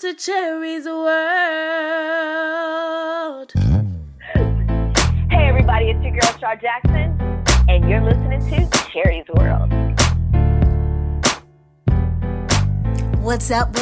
to Cherie's World. Hey everybody, it's your girl Shar Jackson, and you're listening to Cherie's World. What's up,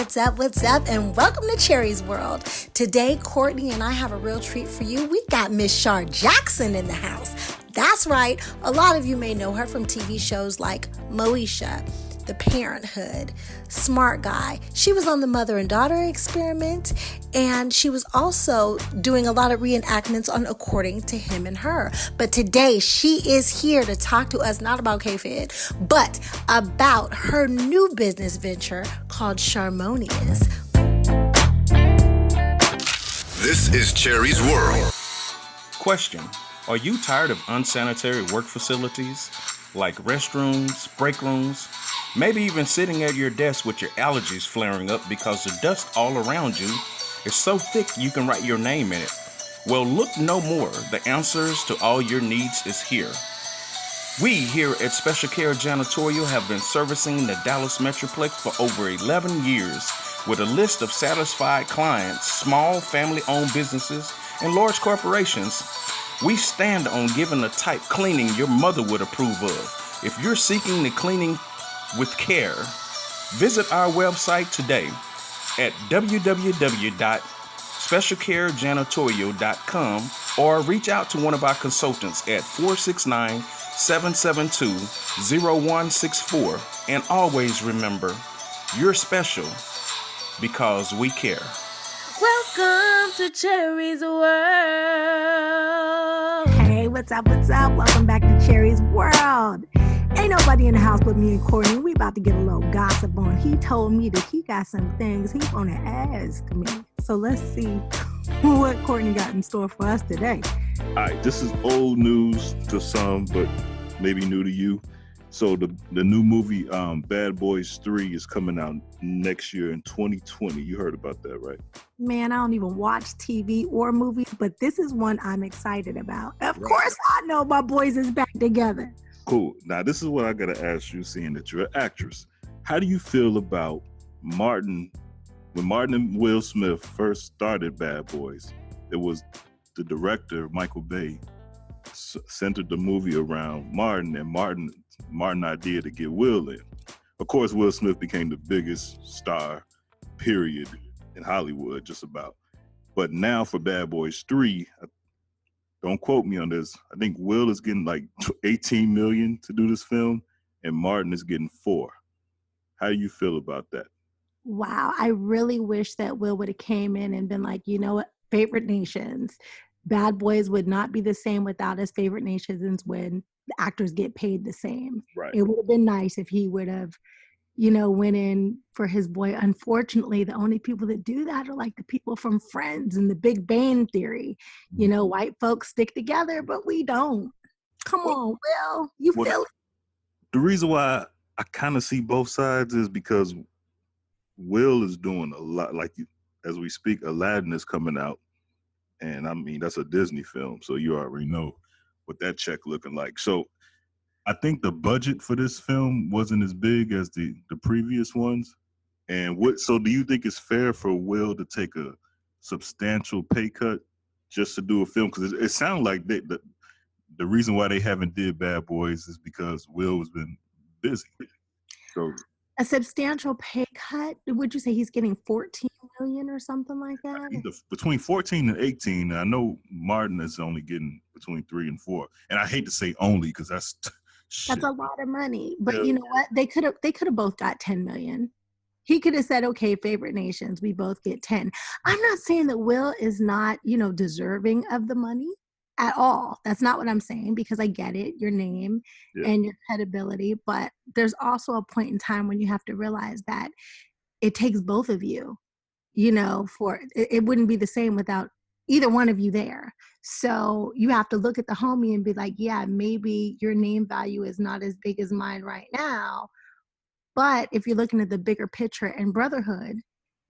and welcome to Cherie's World. Today, Courtney and I have a real treat for you. We got Miss Shar Jackson in the house. That's right, a lot of you may know her from TV shows like Moesha, The Parenthood, Smart Guy. She was on the Mother and Daughter Experiment, and she was also doing a lot of reenactments on According to Him and Her. But today, she is here to talk to us not about K-Fed, but about her new business venture called Sharmonious. This is Cherie's World. Question: are you tired of unsanitary work facilities like restrooms, break rooms, maybe even sitting at your desk with your allergies flaring up because the dust all around you is so thick you can write your name in it? Well, look no more. The answers to all your needs is here. We here at Special Care Janitorial have been servicing the Dallas Metroplex for over 11 years with a list of satisfied clients, small family-owned businesses, and large corporations. We stand on giving the type cleaning your mother would approve of. If you're seeking the cleaning with care, visit our website today at www.specialcarejanitorial.com or reach out to one of our consultants at 469-772-0164. And always remember, you're special because we care. Welcome to Cherie's World. Hey, what's up? Welcome back to Cherie's World. Ain't nobody in the house but me and Courtney. We about to get a little gossip on. He told me that he got some things he want to ask me. So let's see what Courtney got in store for us today. All right, this is old news to some, but maybe new to you. So the new movie Bad Boys 3 is coming out next year in 2020. You heard about that, right? Man, I don't even watch TV or movies, but this is one I'm excited about. Of course I know my boys is back together. Cool. Now, this is what I got to ask you, seeing that you're an actress. How do you feel about when Martin and Will Smith first started Bad Boys? It was the director, Michael Bay, centered the movie around Martin, and Martin idea to get Will in. Of course, Will Smith became the biggest star, period, in Hollywood, just about. But now for Bad Boys 3, don't quote me on this, I think Will is getting like $18 million to do this film, and Martin is getting $4 million. How do you feel about that? Wow, I really wish that Will would have came in and been like, you know what, favorite nations. Bad Boys would not be the same without his favorite nations when the actors get paid the same. Right. It would have been nice if he would have, went in for his boy. Unfortunately, the only people that do that are like the people from Friends and the Big Bang Theory. White folks stick together, but we don't. Come on, Will, you feel it? The reason why I kind of see both sides is because Will is doing a lot. Like, as we speak, Aladdin is coming out. And I mean, that's a Disney film, so you already know what that check looking like. So I think the budget for this film wasn't as big as the previous ones. And so do you think it's fair for Will to take a substantial pay cut just to do a film? Because it sounds like the reason why they haven't did Bad Boys is because Will has been busy. So a substantial pay cut? Would you say he's getting $14 million or something like that? Between 14 and 18. I know Martin is only getting between 3 and 4. And I hate to say only because that's a lot of money. But yeah. You know what? They could have both got 10 million. He could have said, okay, favorite nations, we both get 10. I'm not saying that Will is not, deserving of the money at all. That's not what I'm saying, because I get it, your name and your credibility. But there's also a point in time when you have to realize that it takes both of you, it wouldn't be the same without either one of you there. So you have to look at the homie and be like, yeah, maybe your name value is not as big as mine right now. But if you're looking at the bigger picture and brotherhood,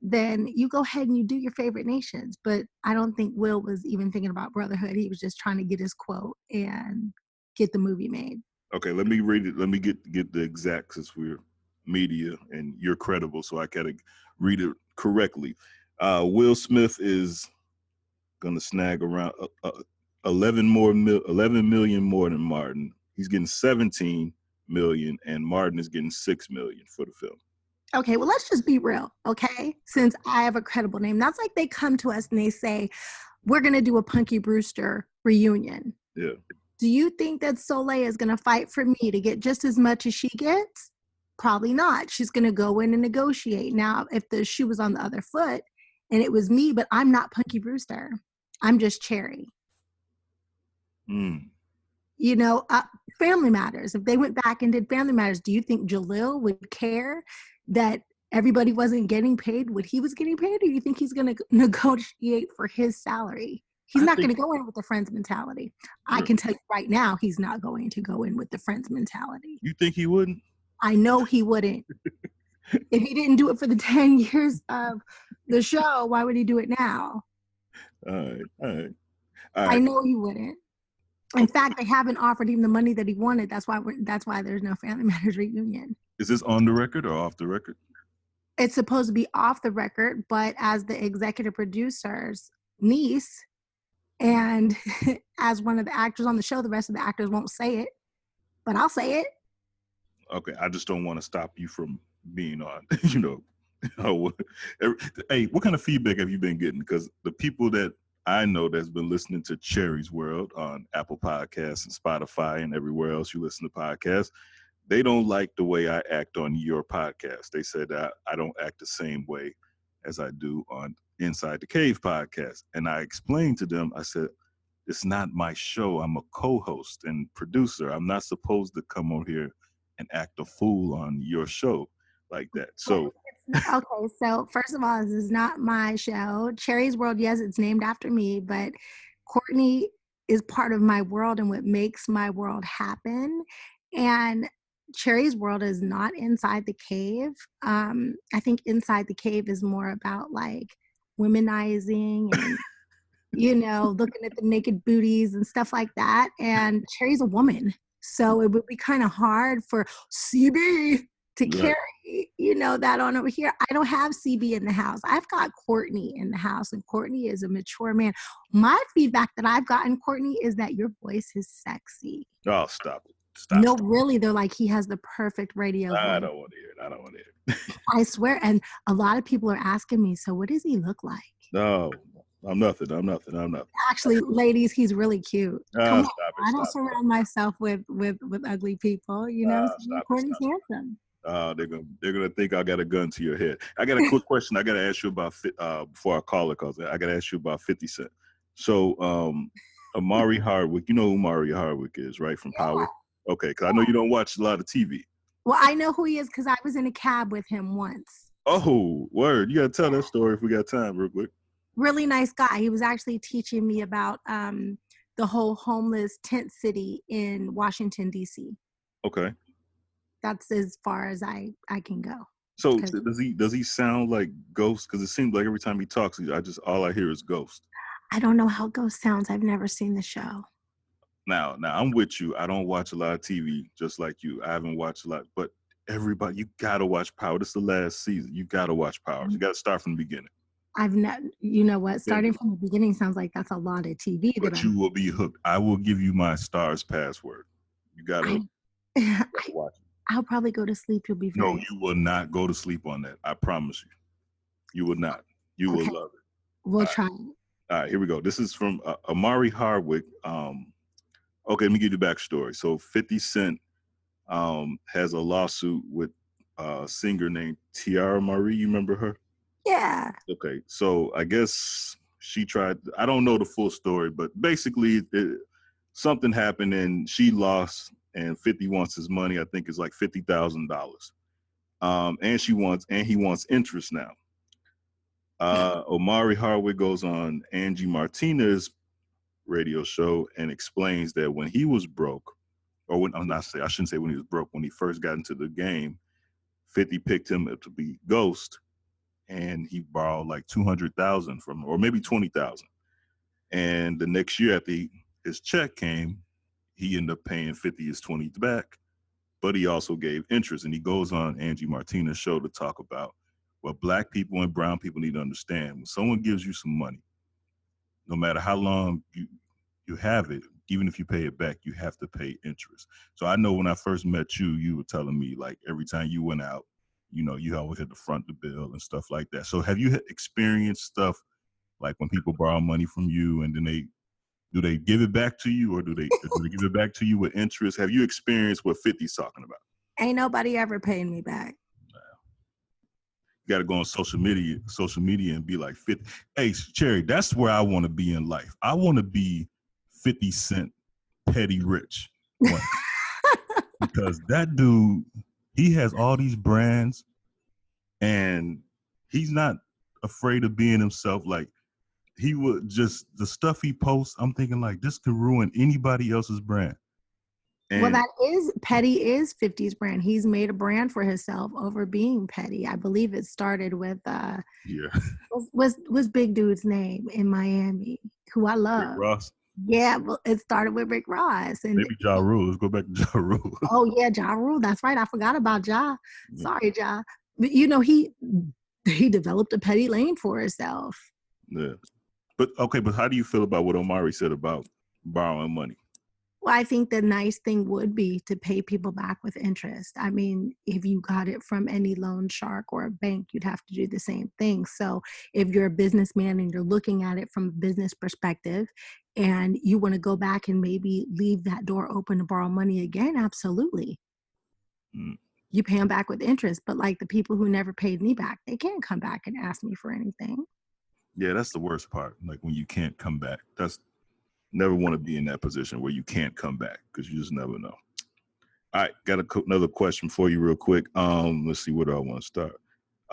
then you go ahead and you do your favorite nations. But I don't think Will was even thinking about brotherhood. He was just trying to get his quote and get the movie made. Okay, let me read it. Let me get the exact, since we're media and you're credible, so I gotta read it correctly. Will Smith is gonna snag around 11 million more than Martin. He's getting 17 million, and Martin is getting 6 million for the film. Okay, well, let's just be real, okay? Since I have a credible name. That's like they come to us and they say, we're going to do a Punky Brewster reunion. Yeah. Do you think that Soleil is going to fight for me to get just as much as she gets? Probably not. She's going to go in and negotiate. Now, if the shoe was on the other foot and it was me, but I'm not Punky Brewster. I'm just Cherie. You know, Family Matters. If they went back and did Family Matters, do you think Jalil would care that everybody wasn't getting paid what he was getting paid? Or do you think he's going to negotiate for his salary? He's not going to go in with the Friends mentality. Sure. I can tell you right now, he's not going to go in with the Friends mentality. You think he wouldn't? I know he wouldn't. If he didn't do it for the 10 years of the show, why would he do it now? All right. I know he wouldn't. In fact, they haven't offered him the money that he wanted. That's why there's no Family Matters reunion. Is this on the record or off the record? It's supposed to be off the record, but as the executive producer's niece and as one of the actors on the show, the rest of the actors won't say it, but I'll say it. Okay, I just don't want to stop you from being on, Hey, what kind of feedback have you been getting? Because the people that I know that's been listening to Cherie's World on Apple Podcasts and Spotify and everywhere else you listen to podcasts, they don't like the way I act on your podcast. They said that I don't act the same way as I do on Inside the Cave podcast. And I explained to them, I said, it's not my show. I'm a co-host and producer. I'm not supposed to come on here and act a fool on your show like that. So okay, so first of all, this is not my show. Cherie's World, yes, it's named after me, but Courtney is part of my world and what makes my world happen. And Cherie's World is not Inside the Cave. I think Inside the Cave is more about like womanizing and looking at the naked booties and stuff like that. And Cherie's a woman, so it would be kind of hard for CB to carry that on over here. I don't have CB in the house. I've got Courtney in the house, and Courtney is a mature man. My feedback that I've gotten, Courtney, is that your voice is sexy. Oh, stop it. No, really, they're like, he has the perfect radio voice. I don't want to hear it. I swear. And a lot of people are asking me, so what does he look like? No, I'm nothing. Actually, ladies, he's really cute. Come on. I don't stop surround myself with ugly people. Courtney's handsome. They're gonna think I got a gun to your head. I got a quick question. I got to ask you about before I call it, cause I got to ask you about 50 Cent. So, Amari Hardwick, you know who Amari Hardwick is, right? From Power. Okay, because I know you don't watch a lot of TV. Well, I know who he is because I was in a cab with him once. Oh, word! You gotta tell that story if we got time, real quick. Really nice guy. He was actually teaching me about the whole homeless tent city in Washington, D.C. Okay. That's as far as I can go. So does he sound like Ghost? Because it seems like every time he talks, all I hear is Ghost. I don't know how Ghost sounds. I've never seen the show. Now I'm with you. I don't watch a lot of TV, just like you. I haven't watched a lot, but everybody, you gotta watch Power. This is the last season. You gotta watch Power. You gotta start from the beginning. I've not. You know what? Starting from the beginning sounds like that's a lot of TV. But you will be hooked. I will give you my Stars password. You gotta watch it. I'll probably go to sleep. You'll be No, you will not go to sleep on that. I promise you. You will not. You will love it. We'll try. All right, here we go. This is from Amari Hardwick. Okay, let me give you the backstory. So 50 Cent has a lawsuit with a singer named Tiara Marie. You remember her? Yeah. Okay, so I guess she tried. I don't know the full story, but basically something happened and she lost. And 50 wants his money. I think it's like $50,000. And he wants interest now. Omari Hardwick goes on Angie Martinez's radio show and explains that when he was broke, or I shouldn't say when he was broke, when he first got into the game, 50 picked him to be Ghost, and he borrowed like $200,000 from him, or maybe $20,000. And the next year after his check came, he ended up paying 50 his 20 back, but he also gave interest. And he goes on Angie Martinez's show to talk about what black people and brown people need to understand. When someone gives you some money, no matter how long you have it, even if you pay it back, you have to pay interest. So I know when I first met you, you were telling me like every time you went out, you know, you always had to front the bill and stuff like that. So have you experienced stuff like when people borrow money from you and then do they give it back to you, or do they give it back to you with interest? Have you experienced what 50's talking about? Ain't nobody ever paying me back. You got to go on social media and be like 50. Hey, Cherie, that's where I want to be in life. I want to be 50 Cent petty rich. Because that dude, he has all these brands and he's not afraid of being himself. Like, he would just, the stuff he posts, I'm thinking like, this could ruin anybody else's brand. And well, Petty is 50's brand. He's made a brand for himself over being petty. I believe it started with what's big dude's name in Miami, who I love. Rick Ross. Yeah, well, it started with Rick Ross. And maybe Ja Rule. Let's go back to Ja Rule. Oh yeah, Ja Rule. That's right. I forgot about Ja. Sorry, Ja. But you know, he developed a petty lane for himself. Yeah. But how do you feel about what Omari said about borrowing money? Well, I think the nice thing would be to pay people back with interest. I mean, if you got it from any loan shark or a bank, you'd have to do the same thing. So if you're a businessman and you're looking at it from a business perspective and you want to go back and maybe leave that door open to borrow money again, absolutely. You pay them back with interest. But like the people who never paid me back, they can't come back and ask me for anything. Yeah, that's the worst part. Like when you can't come back. Never want to be in that position where you can't come back because you just never know. All right, got another question for you real quick. Let's see, where do I want to start?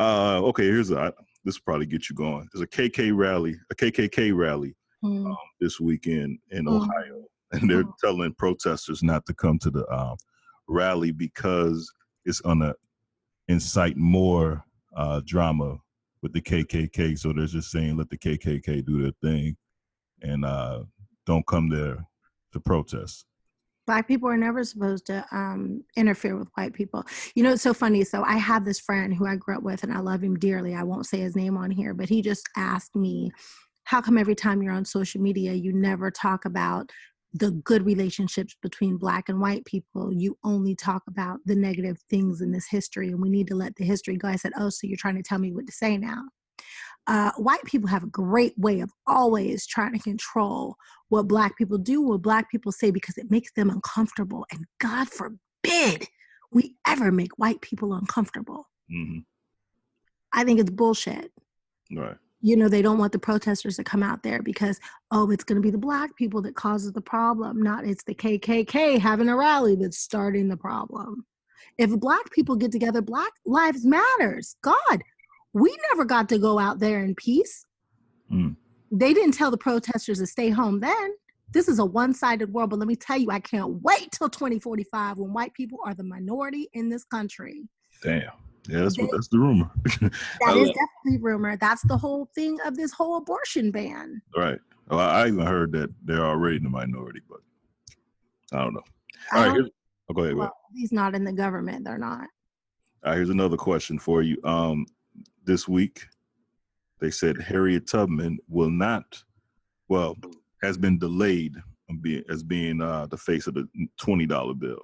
Okay, this will probably get you going. There's a KKK rally this weekend in Ohio, and they're telling protesters not to come to the rally because it's gonna incite more drama with the KKK. So they're just saying let the KKK do their thing and don't come there to protest. Black people are never supposed to interfere with white people. You know, it's so funny. So I have this friend who I grew up with and I love him dearly. I won't say his name on here, but he just asked me, how come every time you're on social media, you never talk about the good relationships between Black and white people? You only talk about the negative things in this history and we need to let the history go. I said, oh, so you're trying to tell me what to say now? White people have a great way of always trying to control what Black people do, what Black people say, because it makes them uncomfortable. And God forbid we ever make white people uncomfortable. Mm-hmm. I think it's bullshit. Right. You know, they don't want the protesters to come out there because, it's going to be the Black people that causes the problem, not it's the KKK having a rally that's starting the problem. If Black people get together, Black lives matters. God, we never got to go out there in peace. They didn't tell the protesters to stay home then. This is a one-sided world, but let me tell you, I can't wait till 2045 when white people are the minority in this country. Damn. Yeah, that's the rumor. That is definitely rumor. That's the whole thing of this whole abortion ban. Right. Well, I even heard that they're already in the minority, but I don't know. All right. Go ahead. Well, he's not in the government. They're not. All right, here's another question for you. This week, they said Harriet Tubman has been delayed as being the face of the $20 bill.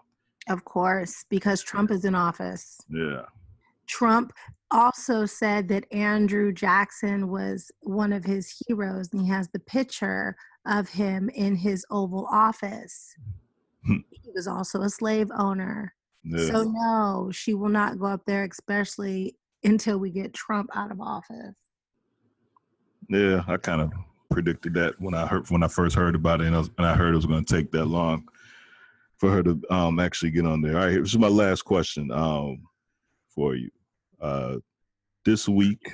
Of course, because Trump is in office. Yeah. Trump also said that Andrew Jackson was one of his heroes, and he has the picture of him in his Oval Office. He was also a slave owner. Yeah. So no, she will not go up there, especially until we get Trump out of office. Yeah, I kind of predicted that when I first heard about it, and I heard it was going to take that long for her to actually get on there. All right, this is my last question for you. This week,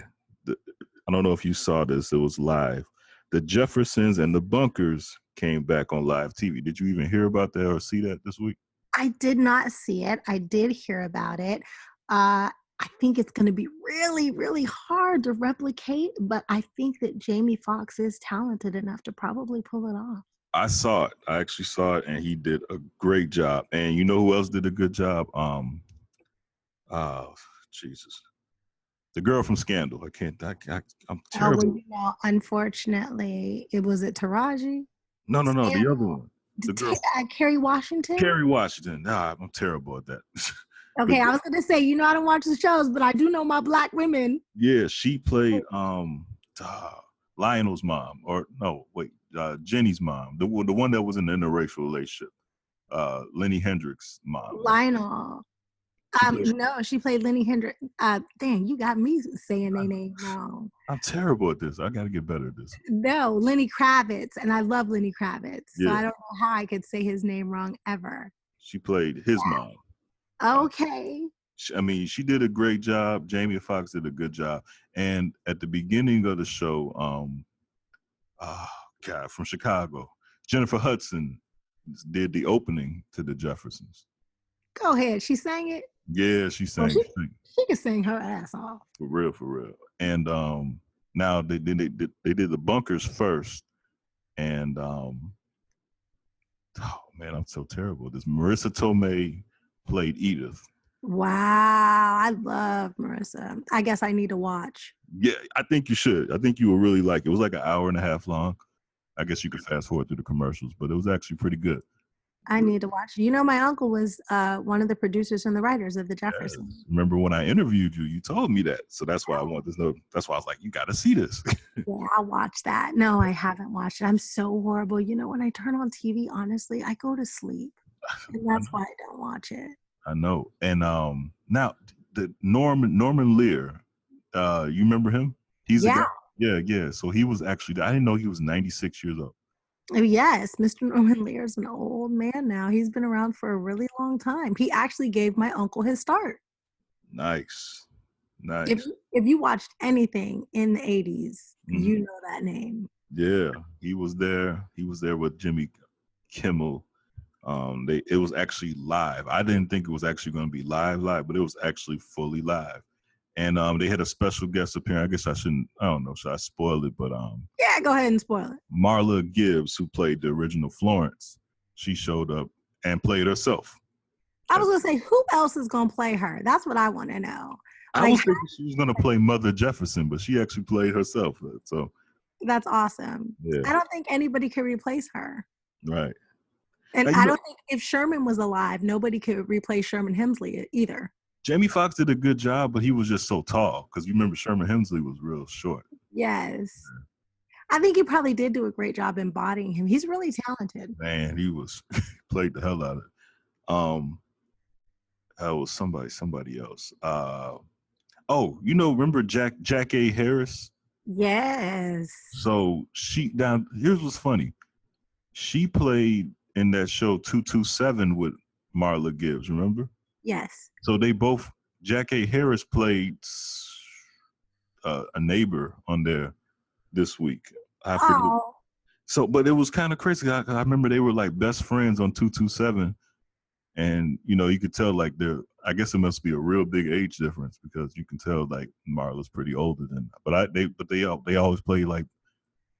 I don't know if you saw this, it was live. The Jeffersons and the Bunkers came back on live TV. Did you even hear about that or see that this week? I did not see it. I did hear about it. I think it's going to be really, really hard to replicate, but I think that Jamie Foxx is talented enough to probably pull it off. I saw it. I actually saw it, and he did a great job. And you know who else did a good job? Jesus. The girl from Scandal. I'm Oh, terrible. unfortunately, it was it Taraji? No, the Scandal. other one. The girl. Kerry Washington? Kerry Washington. Nah, I'm terrible at that. Okay, I was gonna say, I don't watch the shows, but I do know my black women. Yeah, she played Lionel's mom, Jenny's mom, the one that was in an interracial relationship. Lenny Hendricks' mom. Lionel. No, she played Lenny Hendricks. Dang, you got me saying their name wrong. I'm terrible at this. I got to get better at this. No, Lenny Kravitz, and I love Lenny Kravitz, so Yeah. I don't know how I could say his name wrong ever. She played his mom. Okay. She did a great job. Jamie Foxx did a good job. And at the beginning of the show, from Chicago, Jennifer Hudson did the opening to the Jeffersons. Go ahead. She sang it? Yeah, she sang. She can sing her ass off. For real. And now they did the Bunkers first. And I'm so terrible. This Marissa Tomei played Edith. Wow, I love Marissa. I guess I need to watch. Yeah, I think you should. I think you will really like it. It was like an hour and a half long. I guess you could fast forward through the commercials, but it was actually pretty good. I need to watch. My uncle was one of the producers and the writers of the Jeffersons. Yes. Remember when I interviewed you, you told me that. So that's why I want to know. That's why I was like, you got to see this. Yeah, I'll watch that. No, I haven't watched it. I'm so horrible. When I turn on TV, honestly, I go to sleep. And that's why I don't watch it. I know. And now the Norman Lear, you remember him? He's yeah. Yeah. So he was actually, I didn't know he was 96 years old. Oh, yes, Mr. Norman Lear is an old man now. He's been around for a really long time. He actually gave my uncle his start. Nice. If you watched anything in the 80s, you know that name. Yeah, he was there. He was there with Jimmy Kimmel. It was actually live. I didn't think it was actually going to be live, but it was actually fully live. And they had a special guest appearance. I guess I don't know, should I spoil it? But yeah, go ahead and spoil it. Marla Gibbs, who played the original Florence, she showed up and played herself. I was going to say, who else is going to play her? That's what I want to know. I was thinking she was going to play Mother Jefferson, but she actually played herself. So that's awesome. Yeah. I don't think anybody could replace her. Right. And I don't think if Sherman was alive, nobody could replace Sherman Hemsley either. Jamie Foxx did a good job, but he was just so tall. Because you remember Sherman Hemsley was real short. Yes. I think he probably did do a great job embodying him. He's really talented. Man, he played the hell out of it. That was somebody else. Remember Jackée Harris? Yes. So here's what's funny. She played in that show 227 with Marla Gibbs, remember? Yes. So Jackée Harris played a neighbor on there this week. I forget. So, but it was kind of crazy. I remember they were like best friends on 227. And, you could tell like I guess it must be a real big age difference because you can tell like Marla's pretty older than, but they always play like,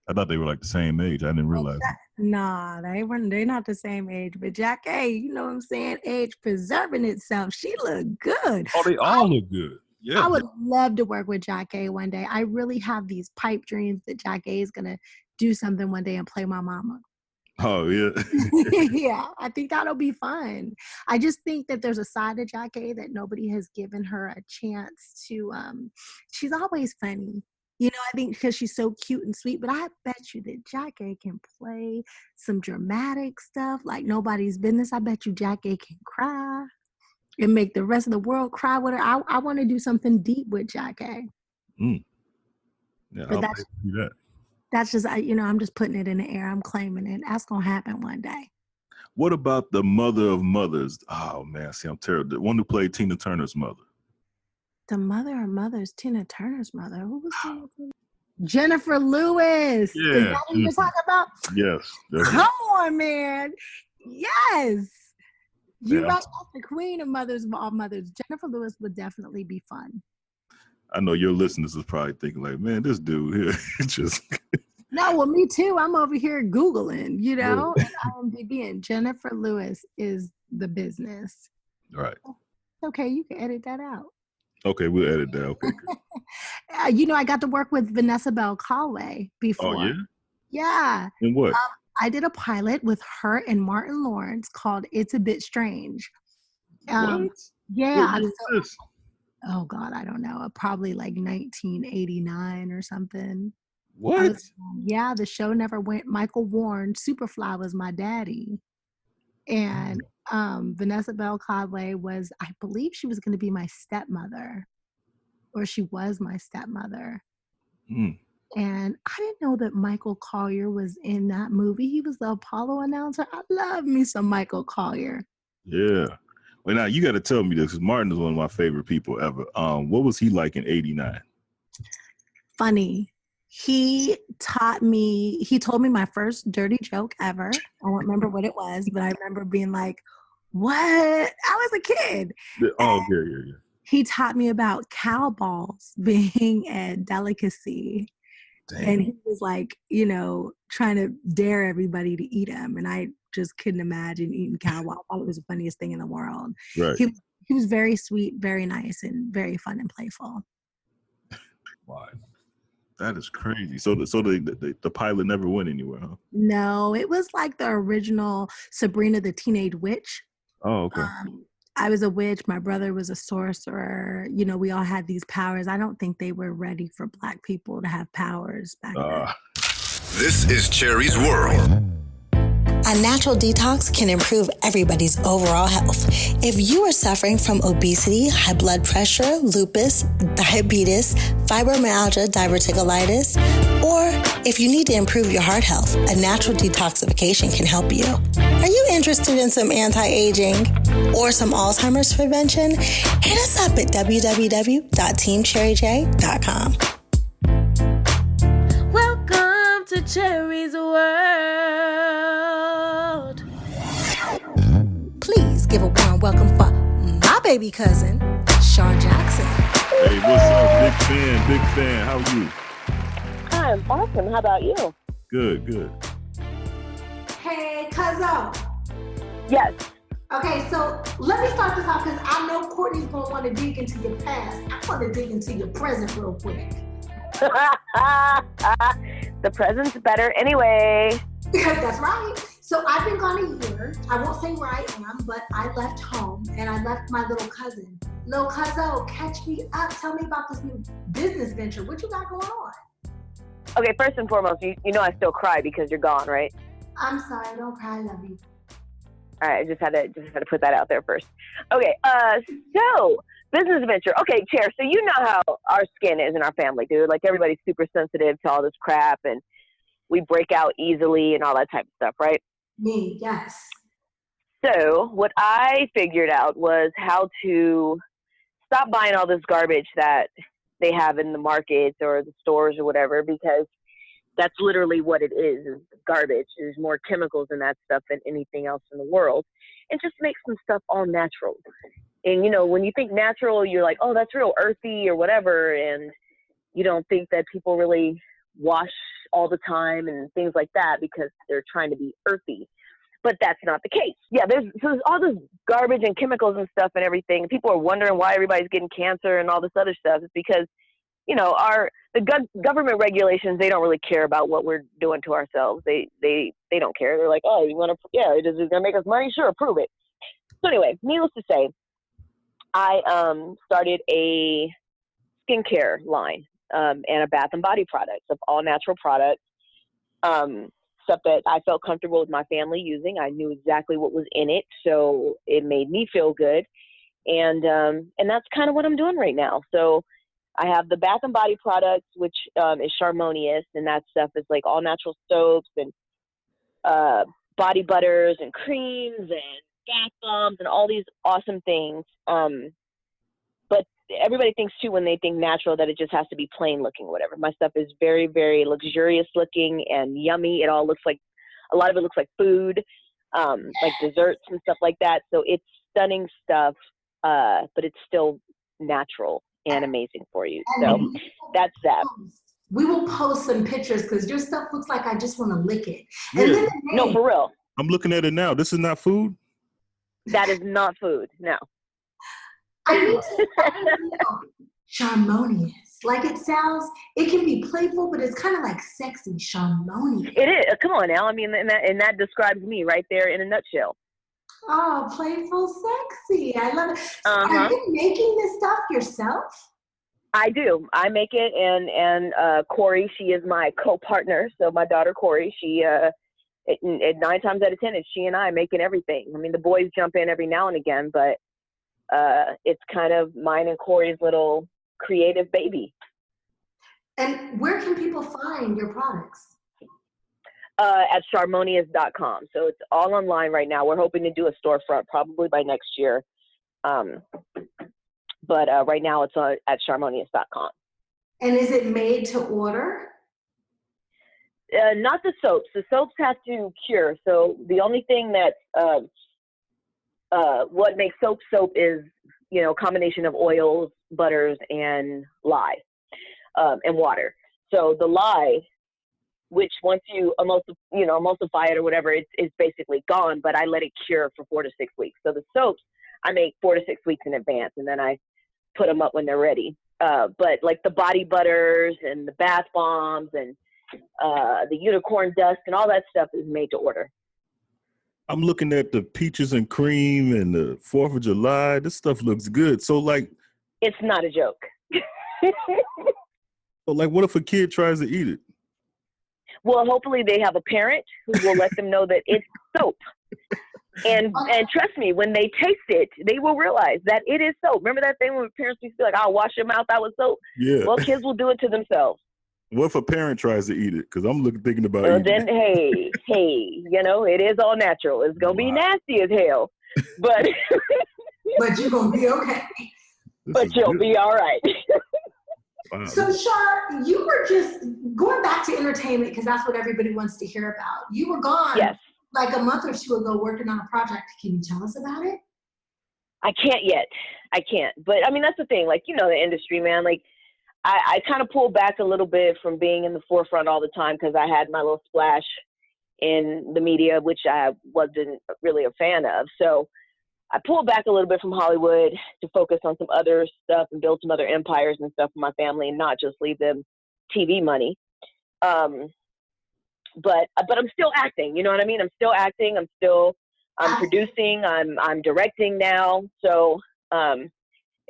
I thought they were like the same age. I didn't realize. Nah, they're not the same age. But Jackée, you know what I'm saying? Age preserving itself. She looked good. Oh, they all look good. Yeah. I would love to work with Jackée one day. I really have these pipe dreams that Jackée is going to do something one day and play my mama. Oh, yeah. Yeah, I think that'll be fun. I just think that there's a side to Jackée that nobody has given her a chance to. She's always funny. I think because she's so cute and sweet, but I bet you that Jackée can play some dramatic stuff like nobody's business. I bet you Jackée can cry and make the rest of the world cry with her. I want to do something deep with Jackée. Yeah, but I'll do that. That's just, I'm just putting it in the air. I'm claiming it. That's going to happen one day. What about the mother of mothers? Oh, man, see, I'm terrible. The one who played Tina Turner's mother. The mother of mothers, Tina Turner's mother. Who was Tina Turner? Jennifer Lewis. Yeah. Is that what you're talking about? Yes. Come on, man. Yes. You're right. That's the queen of mothers of all mothers. Jennifer Lewis would definitely be fun. I know your listeners is probably thinking like, man, this dude here just. No, well, me too. I'm over here Googling, and IMDb, and Jennifer Lewis is the business. Right. Okay, you can edit that out. Okay, we'll edit that. Okay. I got to work with Vanessa Bell Calloway before. Oh yeah. Yeah. And what? I did a pilot with her and Martin Lawrence called "It's a Bit Strange." What? Yeah. What year was this? Oh God, I don't know. Probably like 1989 or something. What? Yeah, the show never went. Michael Warren, Superfly was my daddy. And Vanessa Bell Calloway was, I believe she was going to be my stepmother, or she was my stepmother. Mm. And I didn't know that Michael Collier was in that movie. He was the Apollo announcer. I love me some Michael Collier. Yeah. Well, now you got to tell me this because Martin is one of my favorite people ever. What was he like in '89? Funny. He told me my first dirty joke ever. I don't remember what it was, but I remember being like, what? I was a kid. Oh, yeah. He taught me about cow balls being a delicacy. Damn. And he was like, trying to dare everybody to eat them. And I just couldn't imagine eating cow balls. I thought it was the funniest thing in the world. Right. He was very sweet, very nice, and very fun and playful. Wow. That is crazy. So the pilot never went anywhere, huh? No, it was like the original Sabrina the Teenage Witch. Oh, okay. I was a witch. My brother was a sorcerer. We all had these powers. I don't think they were ready for Black people to have powers back then. This is Cherie's World. A natural detox can improve everybody's overall health. If you are suffering from obesity, high blood pressure, lupus, diabetes, fibromyalgia, diverticulitis, or if you need to improve your heart health, a natural detoxification can help you. Are you interested in some anti-aging or some Alzheimer's prevention? Hit us up at www.teamcherryj.com. Welcome to Cherie's World. Please give a warm welcome for my baby cousin, Shar Jackson. Hey, what's up? Big fan. How are you? I'm awesome. How about you? Good. Hey, Cuzzo. Yes. Okay, so let me start this off because I know Courtney's going to want to dig into your past. I want to dig into your present real quick. The present's better anyway. That's right. So I've been gone a year. I won't say where I am, but I left home and I left my little cousin. Little Cuzzo, catch me up. Tell me about this new business venture. What you got going on? Okay, first and foremost, you know I still cry because you're gone, right? I'm sorry. Don't cry. I love you. All right, I just had to put that out there first. Okay, so business venture. Okay, Chair. So you know how our skin is in our family, dude. Like everybody's super sensitive to all this crap, and we break out easily and all that type of stuff, right? Me, yes. So what I figured out was how to stop buying all this garbage that they have in the markets or the stores or whatever, because that's literally what it is garbage. There's more chemicals in that stuff than anything else in the world. And just make some stuff all natural. And, when you think natural, you're like, oh, that's real earthy or whatever. And you don't think that people really wash all the time and things like that because they're trying to be earthy. But that's not the case. Yeah, there's all this garbage and chemicals and stuff and everything. People are wondering why everybody's getting cancer and all this other stuff. It's because, the government regulations, they don't really care about what we're doing to ourselves. They don't care. They're like, oh, you want to, is it going to make us money? Sure, prove it. So anyway, needless to say, I started a skincare line and a bath and body products of all natural products. Stuff that I felt comfortable with my family using. I knew exactly what was in it, so it made me feel good. And that's kind of what I'm doing right now. So I have the bath and body products, which is Sharmonious, and that stuff is like all natural soaps and body butters and creams and bath bombs and all these awesome things. But everybody thinks too, when they think natural, that it just has to be plain looking, whatever. My stuff is very, very luxurious looking and yummy. A lot of it looks like food, like desserts and stuff like that. So it's stunning stuff, but it's still natural and amazing for you. So that's that. We will post some pictures because your stuff looks like I just want to lick it. Yeah. And then No, for real. I'm looking at it now. This is not food? That is not food. No. I need to know. Sharmonious. Like it sounds, it can be playful, but it's kind of like sexy. Sharmonious. It is. Come on now. I mean, and that describes me right there in a nutshell. Oh, playful, sexy. I love it. So Uh-huh. Are you making this stuff yourself? I do. I make it, and Corey, she is my co-partner. So my daughter Corey, she 9 times out of 10, it's she and I making everything. I mean, the boys jump in every now and again, but it's kind of mine and Corey's little creative baby. And where can people find your products? At Sharmonious.com. So it's all online right now. We're hoping to do a storefront probably by next year. But right now it's at Sharmonious.com. And is it made to order? Not the soaps. The soaps have to cure. So the only thing that what makes soap is, a combination of oils, butters, and lye, and water. So the lye, which once you emulsify it or whatever, it's basically gone, but I let it cure for 4 to 6 weeks. So the soaps I make 4 to 6 weeks in advance, and then I put them up when they're ready. But like the body butters and the bath bombs and the unicorn dust and all that stuff is made to order. I'm looking at the peaches and cream and the 4th of July. This stuff looks good. So like, it's not a joke. so like, what if a kid tries to eat it? Well, hopefully they have a parent who will let them know that it's soap. And trust me, when they taste it, they will realize that it is soap. Remember that thing when parents used to be like, "I'll wash your mouth out with soap"? Yeah. Well, kids will do it to themselves. What if a parent tries to eat it? Because I'm thinking about Well, eating then, it. hey, it is all natural. It's going to be nasty as hell. But But you're going to be okay. But you'll be all right. Wow. So, Shar, you were just going back to entertainment because that's what everybody wants to hear about. You were gone like a month or 2 ago working on a project. Can you tell us about it? I can't yet. I can't. But, I mean, that's the thing. Like, the industry, man. Like, I kind of pulled back a little bit from being in the forefront all the time because I had my little splash in the media, which I wasn't really a fan of. So I pulled back a little bit from Hollywood to focus on some other stuff and build some other empires and stuff for my family and not just leave them TV money. But I'm still acting, you know what I mean? I'm still acting. I'm producing. I'm directing now. So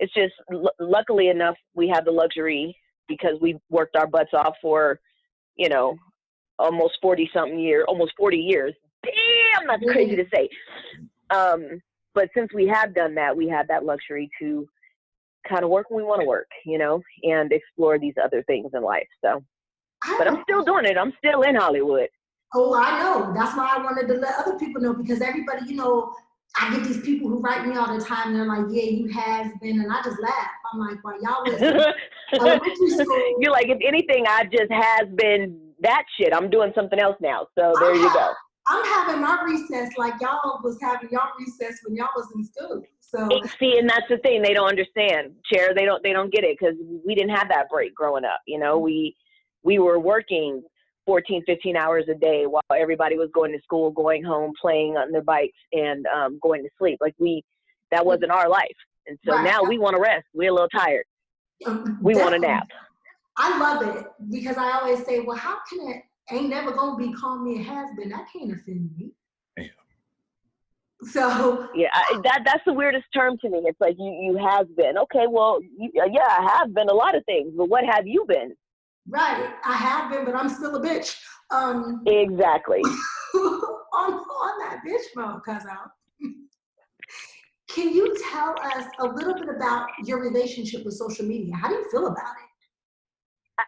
it's just luckily enough we have the luxury because we worked our butts off for, almost 40 years. Damn, that's crazy to say. But since we have done that, we have that luxury to kind of work when we want to work, and explore these other things in life. So, but I'm still doing it. I'm still in Hollywood. Oh, I know. That's why I wanted to let other people know because everybody, I get these people who write me all the time. They're like, yeah, you has been. And I just laugh. I'm like, well, y'all was in elementary school. You're like, if anything, I just has been that shit. I'm doing something else now. So there you go. I'm having my recess like y'all was having y'all recess when y'all was in school. So see, and that's the thing. They don't understand, Cher. They don't get it because we didn't have that break growing up. We were working 14, 15 hours a day while everybody was going to school, going home, playing on their bikes, and going to sleep. Like that wasn't our life. And so now we want to rest. We're a little tired. We want a nap. I love it because I always say, well, how can it ain't never going to be calling me a has-been? That can't offend me. Damn. So yeah, that's the weirdest term to me. It's like you have been. Okay, well, I have been a lot of things, but what have you been? Right, I have been, but I'm still a bitch. Exactly. on that bitch mode, cousin. Can you tell us a little bit about your relationship with social media? How do you feel about it?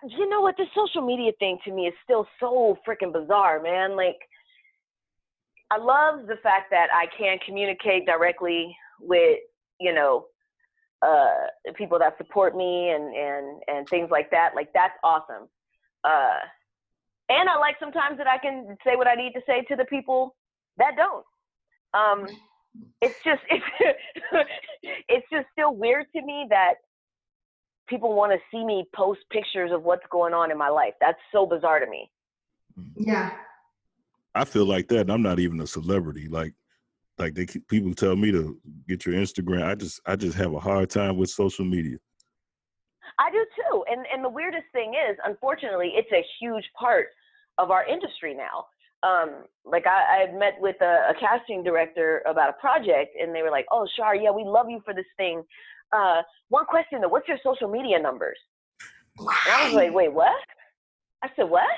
You know what? The social media thing to me is still so freaking bizarre, man. Like, I love the fact that I can communicate directly with, people that support me and things like that. Like, that's awesome. And I like sometimes that I can say what I need to say to the people that don't. It's just still weird to me that people want to see me post pictures of what's going on in my life. That's so bizarre to me. Yeah. I feel like that, and I'm not even a celebrity. Like, Like people tell me to get your Instagram. I just have a hard time with social media. I do too. And the weirdest thing is, unfortunately, it's a huge part of our industry now. Like I had met with a casting director about a project, and they were like, "Oh, Shar, yeah, we love you for this thing. One question though, what's your social media numbers?" And I was like, "Wait, what?" I said, "What?"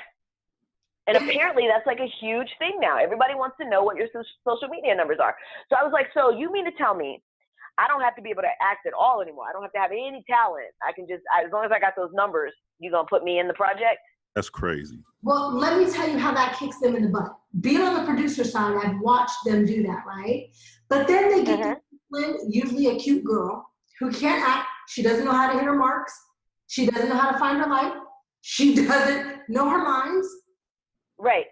And apparently that's like a huge thing now. Everybody wants to know what your social media numbers are. So I was like, "So you mean to tell me I don't have to be able to act at all anymore? I don't have to have any talent. I can just, as long as I got those numbers, you gonna put me in the project?" That's crazy. Well, let me tell you how that kicks them in the butt. Being on the producer side, I've watched them do that, right? But then they get usually a cute girl who can't act. She doesn't know how to hit her marks. She doesn't know how to find her light. She doesn't know her lines. Right.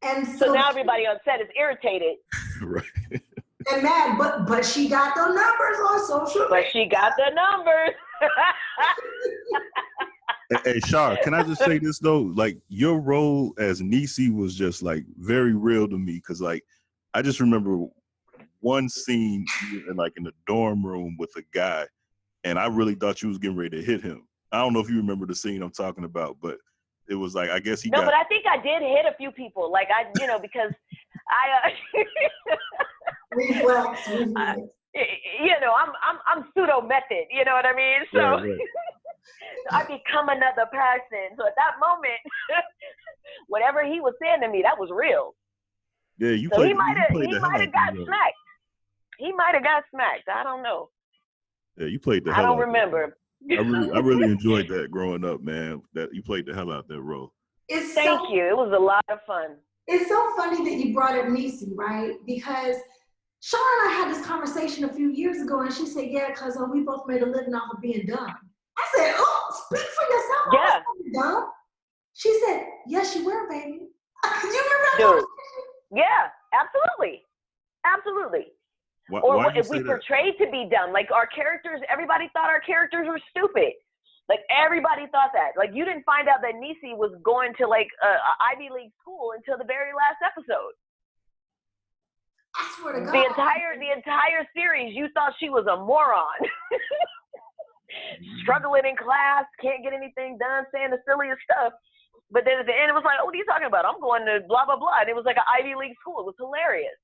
And so now everybody on set is irritated. Right. And mad, but she got the numbers on social media. But she got the numbers. Hey, Shar, can I just say this though? Like your role as Niecy was just like very real to me, because like I just remember one scene in the dorm room with a guy, and I really thought you was getting ready to hit him. I don't know if you remember the scene I'm talking about, but it was like, I guess but I think I did hit a few people. Like because I reflex. I'm pseudo method, you know what I mean? So right. I become another person. So at that moment, whatever he was saying to me, that was real. Yeah, you so played. He might have got role. smacked. He might have got smacked. I don't know. Yeah, you played the hell. I don't remember. I really enjoyed that growing up, man. That you played the hell out that role. Thank you. It was a lot of fun. It's so funny that you brought up Niecy, right? Because Shar and I had this conversation a few years ago, and she said, "Yeah, because we both made a living off of being dumb." I said, "Oh, speak for yourself." Yeah. Dumb. She said, "Yes, you were, baby." You remember that? Yeah, absolutely. Why if we portrayed to be dumb, like our characters, everybody thought our characters were stupid. Like everybody thought that. Like you didn't find out that Niecy was going to like a Ivy League school until the very last episode. I swear to God. The entire series, you thought she was a moron. Struggling in class, can't get anything done, saying the silliest stuff. But then at the end, it was like, "Oh, what are you talking about? I'm going to blah, blah, blah." And it was like an Ivy League school. It was hilarious.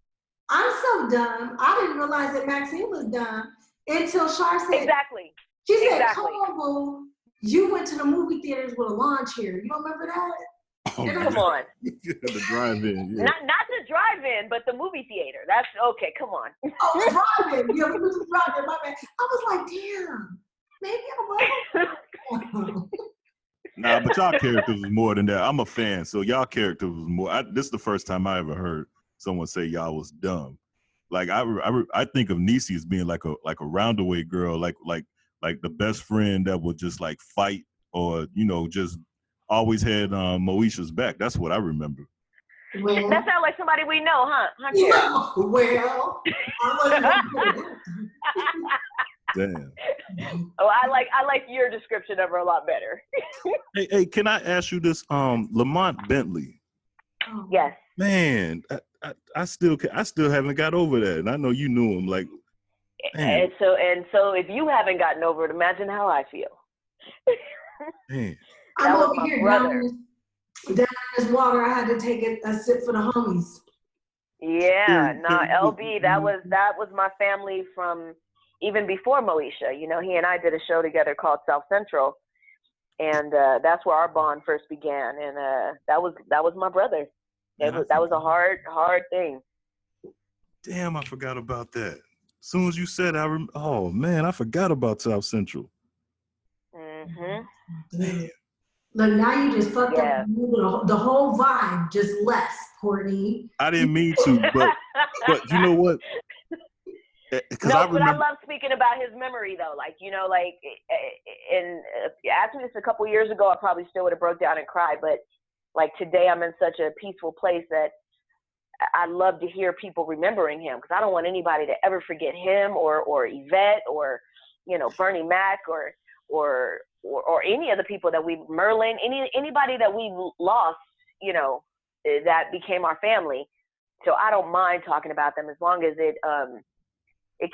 I'm so dumb. I didn't realize that Maxine was dumb until Shar said. Exactly. She said, "Come on, boo. You went to the movie theaters with a lawn chair. You don't remember that?" Oh, come on. The drive-in. Yeah. Not the drive-in, but the movie theater. That's okay. Come on. Oh, the drive-in. Yeah, we went to the drive-in. My bad. I was like, damn. Maybe I was. Nah, but y'all characters was more than that. I'm a fan, so y'all characters was more. This is the first time I ever heard someone say y'all was dumb. Like I think of Niecy as being like a roundaway girl, like the best friend that would just like fight or just always had Moesha's back. That's what I remember. Well, that sounds like somebody we know, huh? Yeah, well, I wasn't. Damn. Oh, I like your description of her a lot better. Hey, can I ask you this? Lamont Bentley. Yes. Man, I still haven't got over that, and I know you knew him. Like, man. And so if you haven't gotten over it, imagine how I feel. Man. I'm over here down in this water. I had to take a sip for the homies. Yeah, LB, that was my family from even before Moesha. He and I did a show together called South Central, and that's where our bond first began. And that was my brother. That was a hard thing. Damn, I forgot about that. As soon as you said, oh man, I forgot about South Central. Mhm. Look, now you just fucked up the whole vibe. Just left, Courtney. I didn't mean to, but you know what? But I love speaking about his memory though. Like, and if you asked me this a couple years ago, I probably still would have broke down and cried. But like today, I'm in such a peaceful place that I love to hear people remembering him, because I don't want anybody to ever forget him or Evette or Bernie Mac or any of the people that Merlin, anybody that we lost, that became our family. So I don't mind talking about them as long as it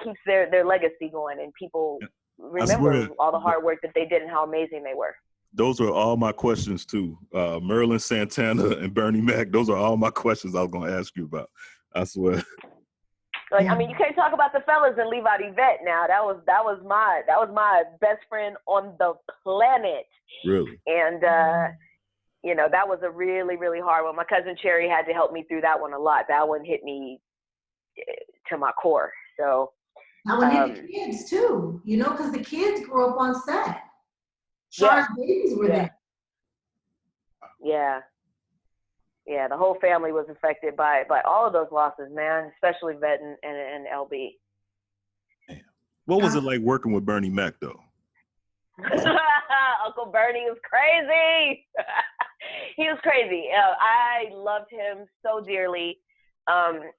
keeps their legacy going and people remember all the hard work that they did and how amazing they were. Those are all my questions too. Merlin Santana and Bernie Mac. Those are all my questions I was going to ask you about. I swear. Like, I mean, you can't talk about the fellas and leave out Evette now. That was my best friend on the planet. Really? And you know, that was a really, really hard one. My cousin Cherie had to help me through that one a lot. That one hit me to my core. So that one hit the kids too, you know, because the kids grew up on set. Shar's babies were there. Yeah. Yeah, the whole family was affected by all of those losses, man, especially Vet and LB. What was it like working with Bernie Mac, though? Uncle Bernie was crazy. He was crazy. I loved him so dearly.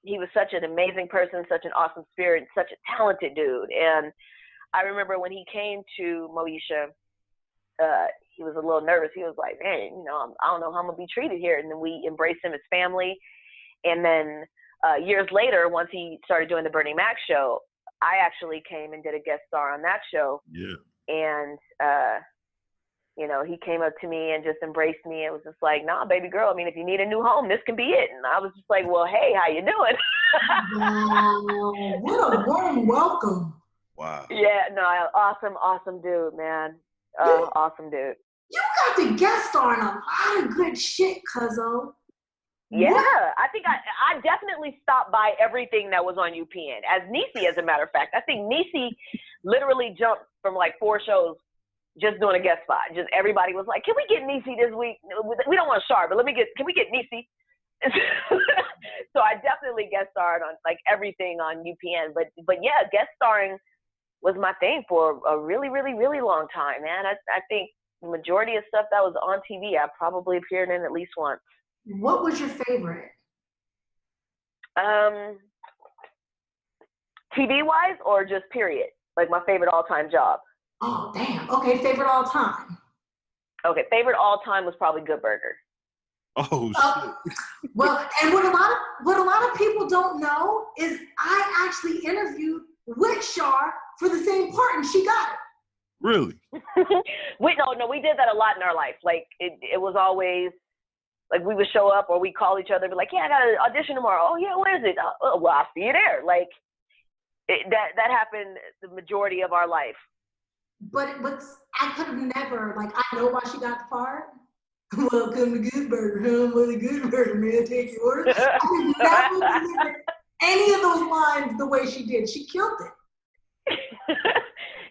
He was such an amazing person, such an awesome spirit, such a talented dude. And I remember when he came to Moesha, he was a little nervous. He was like, man, you know, I don't know how I'm going to be treated here. And then we embraced him as family. And then years later, once he started doing the Bernie Mac show, I actually came and did a guest star on that show. Yeah. And, you know, he came up to me and just embraced me. It was just like, nah, baby girl, I mean, if you need a new home, this can be it. And I was just like, well, hey, how you doing? Wow, what a warm welcome. Wow. Yeah, no, awesome dude, man. Awesome dude. You got to guest star in a lot of good shit, cuzzo. Yeah, I think I definitely stopped by everything that was on UPN. As Niecy, as a matter of fact. I think Niecy literally jumped from like 4 shows just doing a guest spot. Just everybody was like, can we get Niecy this week? We don't want Shar, but can we get Niecy? So I definitely guest starred on like everything on UPN. But yeah, guest starring was my thing for a really, really, really long time, man. I think the majority of stuff that was on TV, I probably appeared in at least once. What was your favorite? TV-wise or just period? Like my favorite all-time job? Oh, damn. Okay, favorite all time. Okay, favorite all time was probably Good Burger. Oh, shit. Well, and what a lot of people don't know is I actually interviewed with Shar for the same part, and she got it. Really? No, we did that a lot in our life. Like it was always like we would show up or we call each other, be like, yeah, I got an audition tomorrow. Oh yeah, where is it? Oh, well, I'll see you there. Like that happened the majority of our life. But I could have never, like, I know why she got the part. Welcome to Good Burger, huh? Well, the Good Burger, man, take your order. I could never deliver any of those lines the way she did. She killed it.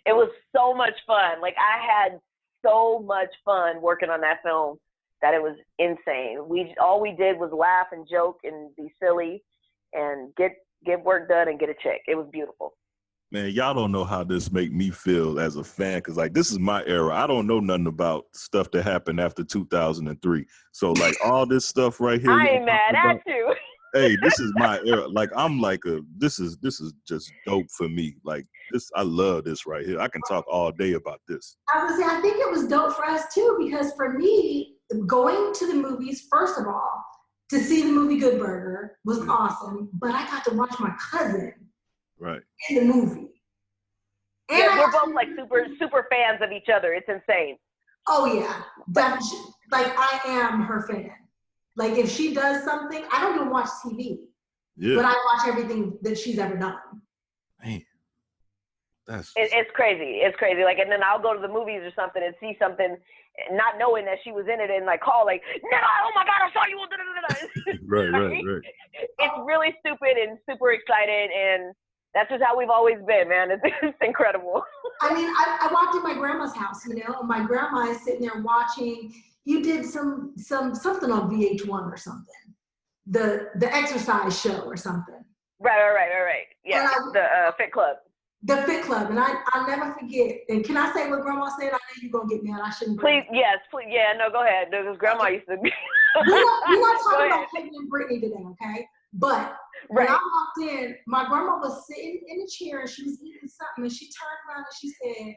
It was so much fun. Like, I had so much fun working on that film that it was insane. All we did was laugh and joke and be silly and get work done and get a check. It was beautiful. Man, y'all don't know how this make me feel as a fan, because like this is my era. I don't know nothing about stuff that happened after 2003. So like all this stuff right here. I ain't mad at you. Hey, this is my era. Like I'm like this is just dope for me. Like this, I love this right here. I can talk all day about this. I was gonna say, I think it was dope for us too, because for me, going to the movies, first of all, to see the movie Good Burger was awesome, but I got to watch my cousin in the movie. And yeah, we're both like super fans of each other. It's insane. Oh yeah, definitely. Like I am her fan. Like if she does something, I don't even watch TV, but I watch everything that she's ever done. Man, it's crazy. It's crazy. Like, and then I'll go to the movies or something and see something, not knowing that she was in it, and like call like, no, oh my God, I saw you. Right. It's really stupid and super excited, and that's just how we've always been, man. It's incredible. I mean, I walked in my grandma's house, you know, and my grandma is sitting there watching. You did something on VH1 or something, the exercise show or something. Right. Yeah, the Fit Club. The Fit Club, and I'll never forget. And can I say what Grandma said? I know you're gonna get mad. I shouldn't. Please, yes, please. Yeah, no, go ahead. Because Grandma used to be. We're not talking about Peggy and Brittany today, okay? But when I walked in, my grandma was sitting in a chair and she was eating something, and she turned around and she said,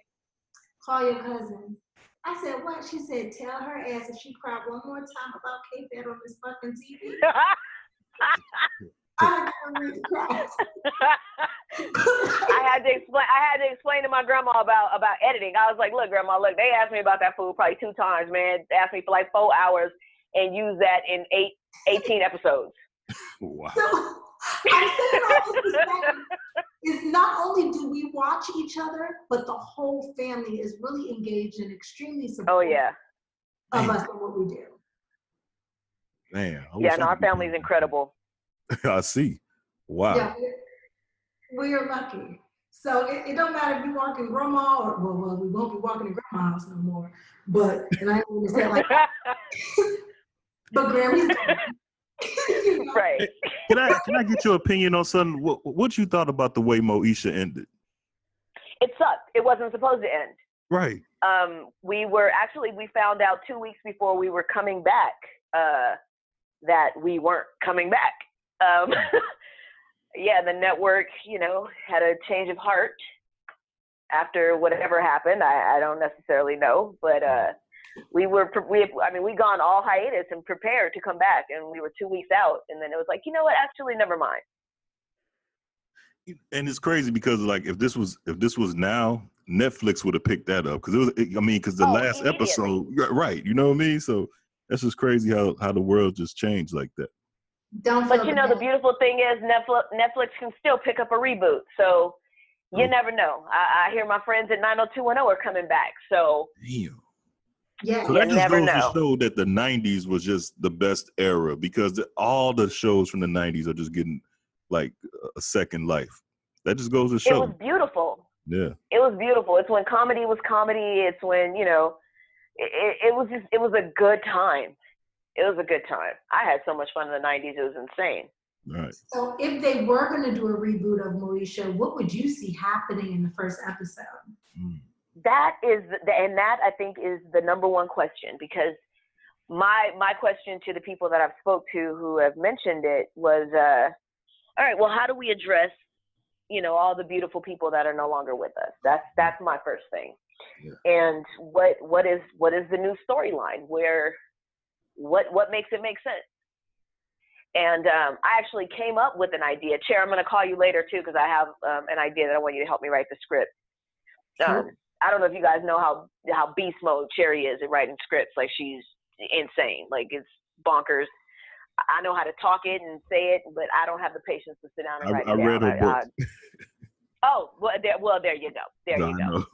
"Call your cousin." I said, "What?" She said, "Tell her ass if she cried one more time about K-Fed on this fucking TV." I can't read the crowd. I had to explain to my grandma about editing. I was like, look, grandma, look, they asked me about that food probably 2 times, man. They asked me for like 4 hours and use that in 18 episodes. Wow. So, I'm saying all this to say is not only do we watch each other, but the whole family is really engaged and extremely supportive of us and what we do. Man. Our family's incredible. I see. Wow. Yeah, we are lucky. So it don't matter if you walk in grandma or well, we won't be walking in grandma's house no more. But and I don't want to say it like that. But Grammy's you know? Right. Can I get your opinion on something? What you thought about the way Moesha ended? It sucked. It wasn't supposed to end. Right. We found out 2 weeks before we were coming back that we weren't coming back. The network, had a change of heart after whatever happened. I don't necessarily know, but we'd gone all hiatus and prepared to come back, and we were 2 weeks out, and then it was like, you know what? Actually, never mind. And it's crazy because if this was now, Netflix would have picked that up because the last episode, right? You know what I mean? So that's just crazy how the world just changed like that. But the beautiful thing is Netflix can still pick up a reboot, so you never know. I hear my friends at 90210 are coming back, so damn. Yeah, so that just goes to show that the 90s was just the best era because all the shows from the 90s are just getting like a second life. That just goes to show. It was beautiful. Yeah. It was beautiful. It's when comedy was comedy. It's when, it was a good time. It was a good time. I had so much fun in the 90s. It was insane. Right. So if they were going to do a reboot of Moesha, what would you see happening in the first episode? That I think is the number one question, because my question to the people that I've spoke to who have mentioned it was, all right, well, how do we address, all the beautiful people that are no longer with us? That's my first thing. Yeah. And what is the new storyline where what makes it make sense? And I actually came up with an idea. Cherie, I'm going to call you later too, because I have an idea that I want you to help me write the script. Sure. I don't know if you guys know how beast mode Cherie is at writing scripts. Like, she's insane. Like, it's bonkers. I know how to talk it and say it, but I don't have the patience to sit down and write it down. I read her book. There you go. There you go.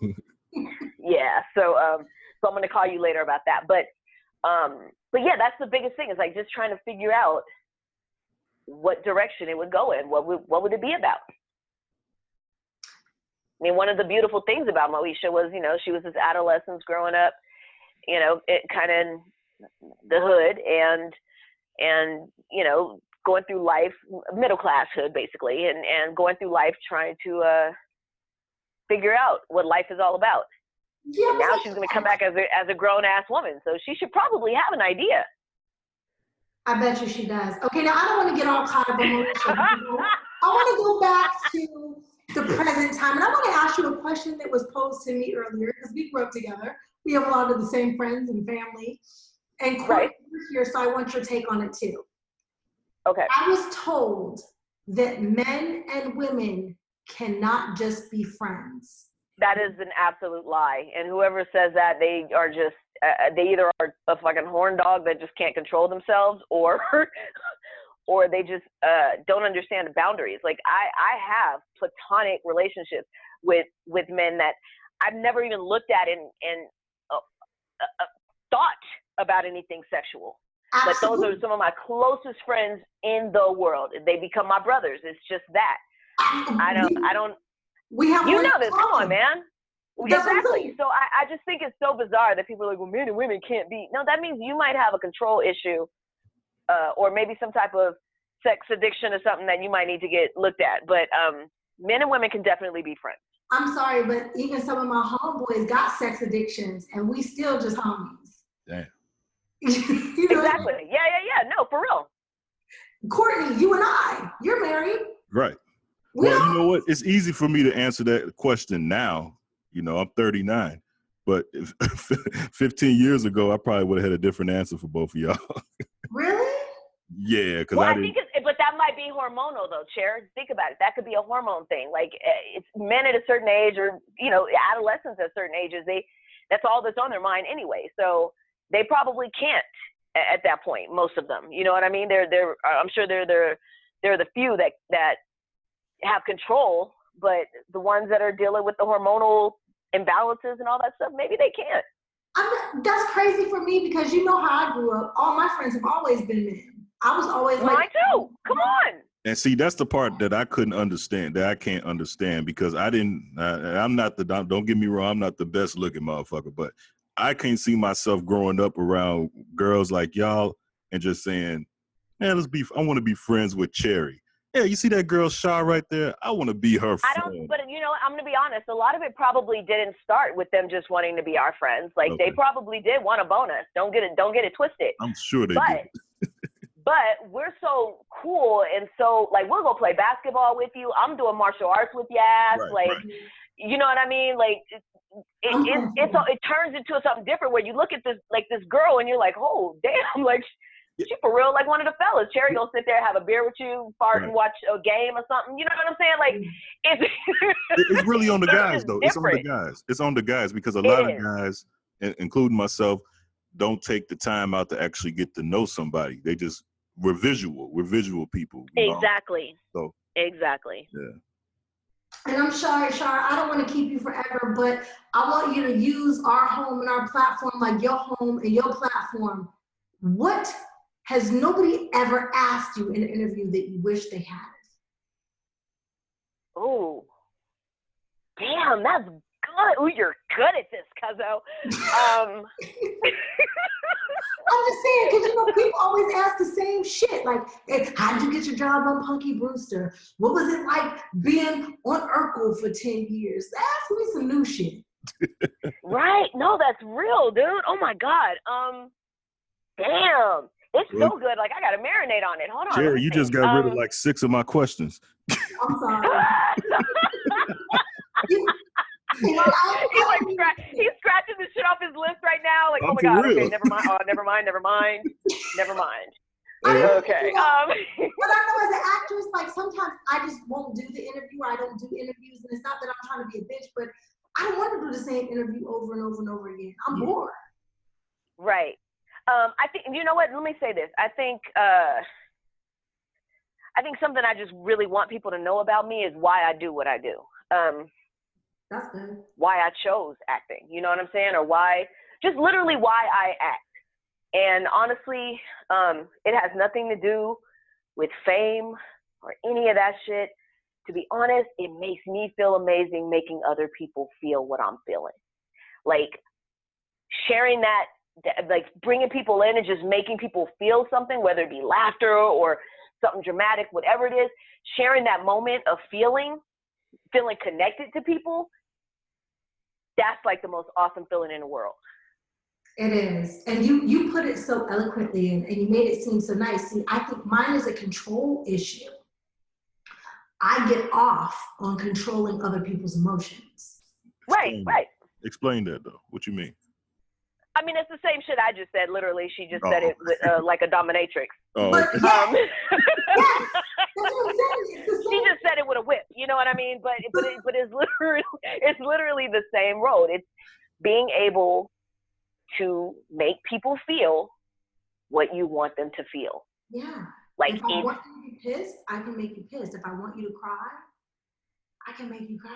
Yeah. So I'm going to call you later about that. But yeah, that's the biggest thing, is like just trying to figure out what direction it would go in. What would it be about? I mean, one of the beautiful things about Moesha was, she was this adolescence growing up, it kind of in the hood and going through life, middle class hood basically, and going through life trying to figure out what life is all about. Yeah, and now she's going to come back as a grown ass woman, so she should probably have an idea. I bet you she does. Okay, now I don't want to get all caught up in Moesha. I want to go back to the present time, and I want to ask you a question that was posed to me earlier, because we grew up together. We have a lot of the same friends and family. And Courtney was here, so I want your take on it too. Okay. I was told that men and women cannot just be friends. That is an absolute lie. And whoever says that, they are just, they either are a fucking horn dog that just can't control themselves, or they just don't understand the boundaries. Like, I have platonic relationships with men that I've never even looked at and thought about anything sexual. Absolutely. But those are some of my closest friends in the world. They become my brothers. It's just that. I don't. We have. You know this. Come on, man. Exactly. So I just think it's so bizarre that people are like, well, men and women can't be. No, that means you might have a control issue, or maybe some type of sex addiction or something that you might need to get looked at. But men and women can definitely be friends. I'm sorry, but even some of my homeboys got sex addictions, and we still just homies. Damn. Exactly. Yeah. No, for real. Courtney, you and you're married. Right. Well, you know what? It's easy for me to answer that question now. I'm 39. But 15 years ago, I probably would have had a different answer for both of y'all. Really? Yeah. Well, I think but that might be hormonal though, Cher. Think about it. That could be a hormone thing. Like it's men at a certain age, or adolescents at certain ages. That's all that's on their mind anyway. So they probably can't at that point. Most of them, you know what I mean? I'm sure they're the few that have control, but the ones that are dealing with the hormonal imbalances and all that stuff, maybe they can't. That's crazy for me because you know how I grew up. All my friends have always been men. I was always like, mine too. Come on. And see, that's the part that I couldn't understand, that I can't understand, because I'm not don't get me wrong, I'm not the best looking motherfucker, but I can't see myself growing up around girls like y'all and just saying, man, I want to be friends with Cherie. Yeah, you see that girl Shar right there? I want to be her friend. But I'm going to be honest. A lot of it probably didn't start with them just wanting to be our friends. Like They probably did want a bonus. Don't get it twisted. I'm sure they did. But we're so cool, and so like we'll go play basketball with you. I'm doing martial arts with your ass, you know what I mean? Like it turns into something different where you look at this girl and you're like, oh damn, like she for real, like one of the fellas. Cherie gonna sit there, have a beer with you, fart and watch a game or something. You know what I'm saying? Like it's really on the guys though. It's on the guys. It's on the guys because a lot of guys, including myself, don't take the time out to actually get to know somebody. We're visual people. Exactly. So exactly. Yeah. And I'm sorry, Shar, I don't want to keep you forever, but I want you to use our home and our platform, like your home and your platform. What has nobody ever asked you in an interview that you wish they had? Oh, damn, that's good. Ooh, you're good at this, cuzzo. I'm just saying, because people always ask the same shit. Like, hey, how did you get your job on Punky Brewster? What was it like being on Urkel for 10 years? Ask me some new shit. Right. No, that's real, dude. Oh my God. Damn. It's so good. Like I gotta marinate on it. Hold on. Cherie, you just got rid of like 6 of my questions. I'm sorry. He's scratching the shit off his list right now. Like, oh my God, okay, never mind. Oh, never mind. Okay. But I know as an actress, like sometimes I just won't do the interview. I don't do interviews, and it's not that I'm trying to be a bitch, but I don't want to do the same interview over and over and over again. I'm bored. Right. I think, you know what? Let me say this. I think something I just really want people to know about me is why I do what I do. That's good. Why I chose acting. You know what I'm saying? Or just literally why I act. And honestly, it has nothing to do with fame or any of that shit. To be honest, it makes me feel amazing making other people feel what I'm feeling. Like sharing that, like bringing people in and just making people feel something, whether it be laughter or something dramatic, whatever it is, sharing that moment of feeling connected to people, that's like the most awesome feeling in the world. It is. And you put it so eloquently and you made it seem so nice. See, I think mine is a control issue. I get off on controlling other people's emotions. Right. Explain that though. What you mean? I mean, it's the same shit I just said. Literally, she just said it with, like a dominatrix. Oh, but, okay. Yes, that's what I'm saying. She just said it with a whip. You know what I mean? But it's literally the same road. It's being able to make people feel what you want them to feel. Yeah. Like if I want you to be pissed, I can make you pissed. If I want you to cry, I can make you cry.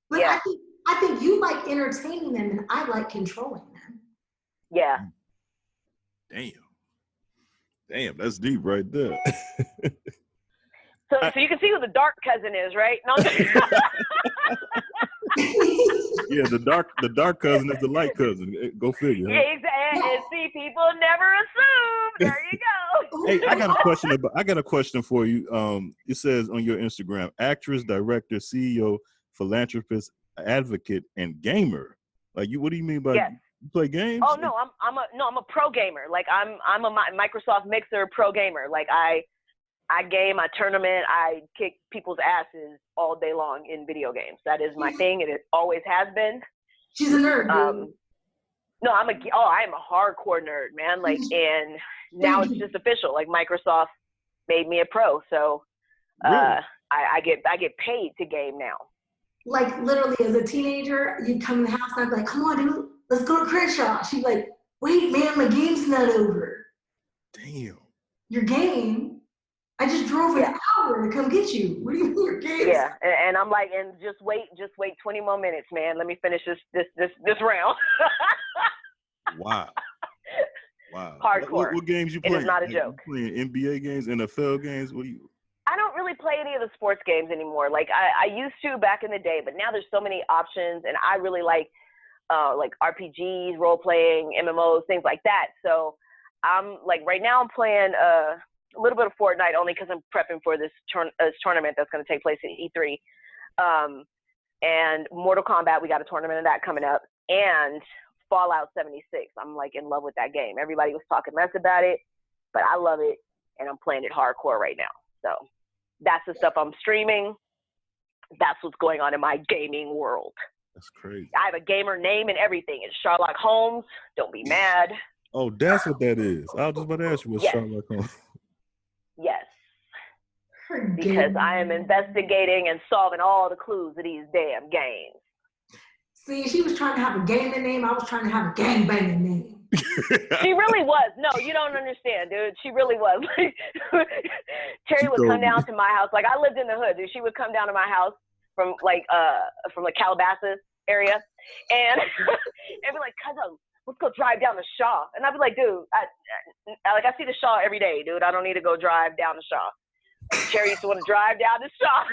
But yeah. I think you like entertaining them and I like controlling them. Yeah. Damn, that's deep right there. So you can see who the dark cousin is, right? No, yeah, the dark cousin is the light cousin. Go figure. Huh? Exactly. And see, people never assume. There you go. Hey, I got a question for you. It says on your Instagram, actress, director, CEO, philanthropist, advocate, and gamer. Like you, what do you mean by you play games? Oh no, I'm a pro gamer. Like I'm a Microsoft Mixer pro gamer. Like I game, I tournament, I kick people's asses all day long in video games. That is my thing, and it always has been. She's a nerd. No, I am a hardcore nerd, man. Like, and now it's just official. Like Microsoft made me a pro. So Really? I get paid to game now. Like literally as a teenager, you'd come in the house and I'd be like, come on, dude, let's go to Crenshaw. She'd be like, wait, man, my game's not over. Damn. Your game? I just drove an hour to come get you. What do you mean your game? Yeah, and I'm like, and just wait 20 more minutes, man. Let me finish this round. Wow. Hardcore. What games you playing? It is not a joke. You playing NBA games, NFL games? What do you? I don't really play any of the sports games anymore. Like I used to back in the day, but now there's so many options, and I really like RPGs, role playing, MMOs, things like that. So I'm like right now I'm playing a little bit of Fortnite only because I'm prepping for this tournament that's going to take place at E3. And Mortal Kombat, we got a tournament of that coming up, and Fallout 76. I'm like in love with that game. Everybody was talking mess about it, but I love it, and I'm playing it hardcore right now. So that's the stuff I'm streaming. That's what's going on in my gaming world. That's crazy. I have a gamer name and everything. It's Sherlock Holmes. Don't be mad. Oh, that's what that is. I was just about to ask you what Sherlock Holmes. Yes. Because I am investigating and solving all the clues of these damn games. See, she was trying to have a gaming name. I was trying to have a gangbanging name. She really was. No, you don't understand, dude. She really was. Like, Cherie would come down to my house. Like, I lived in the hood, dude. She would come down to my house from Calabasas area, and and be like, "Cousin, let's go drive down the Shaw." And I'd be like, "Dude, I see the Shaw every day, dude. I don't need to go drive down the Shaw." Cherie used to want to drive down the Shaw.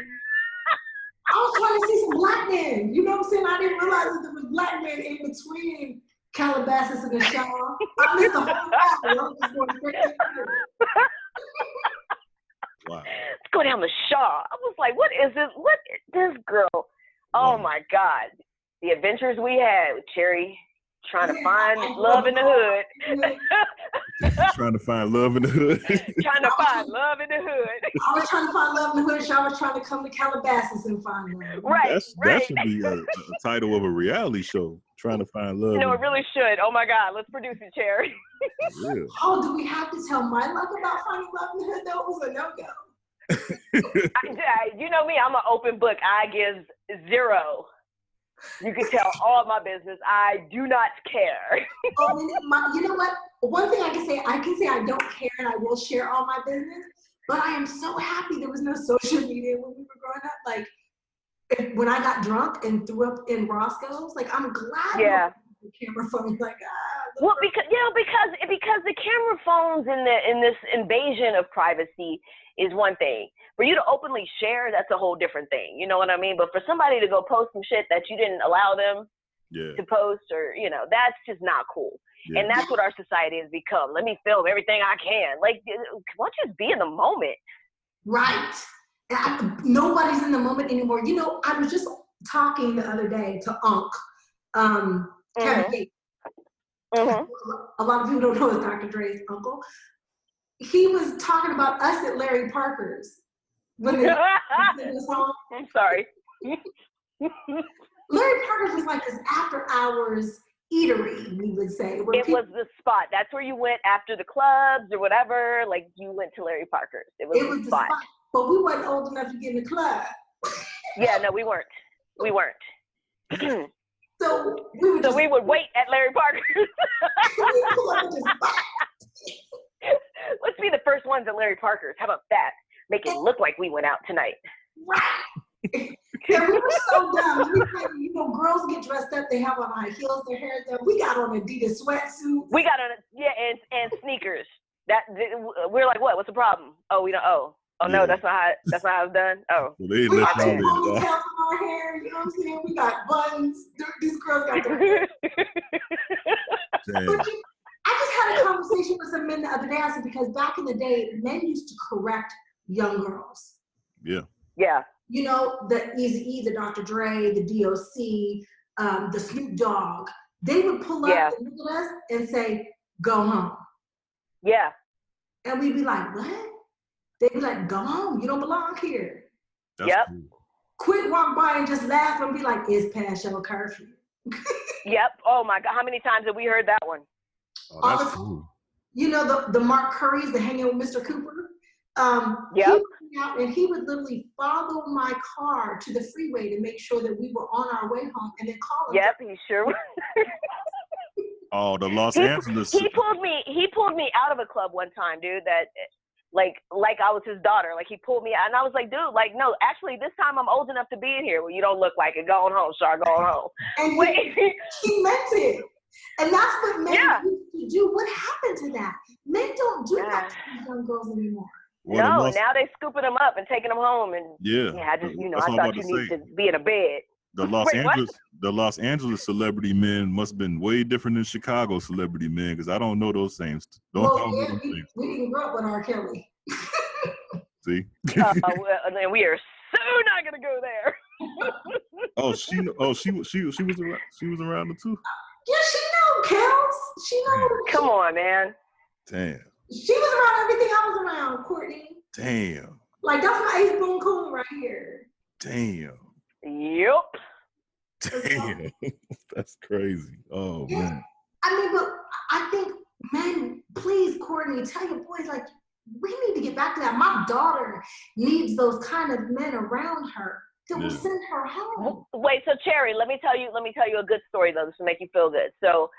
I was trying to see some black men. You know what I'm saying? I didn't realize that there was black men in between Calabasas and the Shaw. I missed the whole battle. I was just going straight to the Wow. Let's go down the Shaw. I was like, what is this? What is this girl? Oh my God. The adventures we had with Cherie trying to find love in the hood. Trying to find love in the hood. Trying to find love in the hood. I was trying to find love in the hood. I was trying to come to Calabasas and find love. Right. That should be a title of a reality show. Trying to find love. No, it really should. Oh my God, let's produce it, Cherie. Yeah. Oh, do we have to tell my luck about finding love in the hood? That was a no-go. You know me, I'm an open book. I give 0. You can tell all my business. I do not care. You know what? One thing I can say I don't care and I will share all my business, but I am so happy there was no social media when we were growing up. Like, when I got drunk and threw up in Roscoe's, like, I'm glad the camera phone, like, well, because the camera phones in this invasion of privacy is one thing. For you to openly share, that's a whole different thing. You know what I mean? But for somebody to go post some shit that you didn't allow them to post, or that's just not cool. Yeah. And that's what our society has become. Let me film everything I can. Like, why don't you just be in the moment? Right. Nobody's in the moment anymore. I was just talking the other day to Kevin Gates. A lot of people don't know it's Dr. Dre's uncle. He was talking about us at Larry Parker's. When they I'm sorry. Larry Parker's was like this after hours eatery, we would say. It was the spot. That's where you went after the clubs or whatever. Like, you went to Larry Parker's. It was the spot. But we weren't old enough to get in the club. Yeah, no, we weren't. So we would wait at Larry Parker's. Let's be the first ones at Larry Parker's. How about that? Make it look like we went out tonight. Right. And we were so dumb. Girls get dressed up. They have on high heels. Their hair done. We got on Adidas sweatsuits. We got on and sneakers. We're like, what? What's the problem? Oh, we don't. Oh, no, that's not how it's done. Oh, we got ponytails on our hair. You know what I'm saying? We got buns. These girls got their hair. I just had a conversation with some men the other day. I said, because back in the day, men used to correct young girls. Yeah. Yeah. The Eazy-E, the Dr. Dre, the DOC, the Snoop Dogg. They would pull up and look at us and say, "Go home." Yeah. And we'd be like, "What?" They'd be like, "Go home. You don't belong here." That's cool. Quick walk by and just laugh and be like, "It's past your curfew." Yep. Oh my God. How many times have we heard that one? Oh, that's cool. The Mark Currys that hang out with Mr. Cooper. He would be out and he would literally follow my car to the freeway to make sure that we were on our way home, and then call him. Yep, he sure was. Oh, the Los Angeles. He pulled me out of a club one time, dude. That like I was his daughter. Like he pulled me out, and I was like, dude, like no, actually this time I'm old enough to be in here. Well, you don't look like it. Going home, Shar. Going home. And he meant it, and that's what men used to do. What happened to that? Men don't do that to these young girls anymore. Well, no, now they scooping them up and taking them home, and I just I thought you need to be in a bed. The Los Angeles celebrity men must have been way different than Chicago celebrity men, because I don't know those same. We didn't grow up with R. Kelly. See? And we are so not gonna go there. she was around. She was around it too. Yeah, she know, Kels. She know. Come on, man. Damn. She was around everything I was around, Courtney. Damn. Like that's my Ace Boone Coon right here. Damn. Yep. Damn. That's crazy. Oh man. I mean, but I think men, please, Courtney, tell your boys, like, we need to get back to that. My daughter needs those kind of men around her that will send her home. Wait, so Cherie, let me tell you a good story though, just to make you feel good. So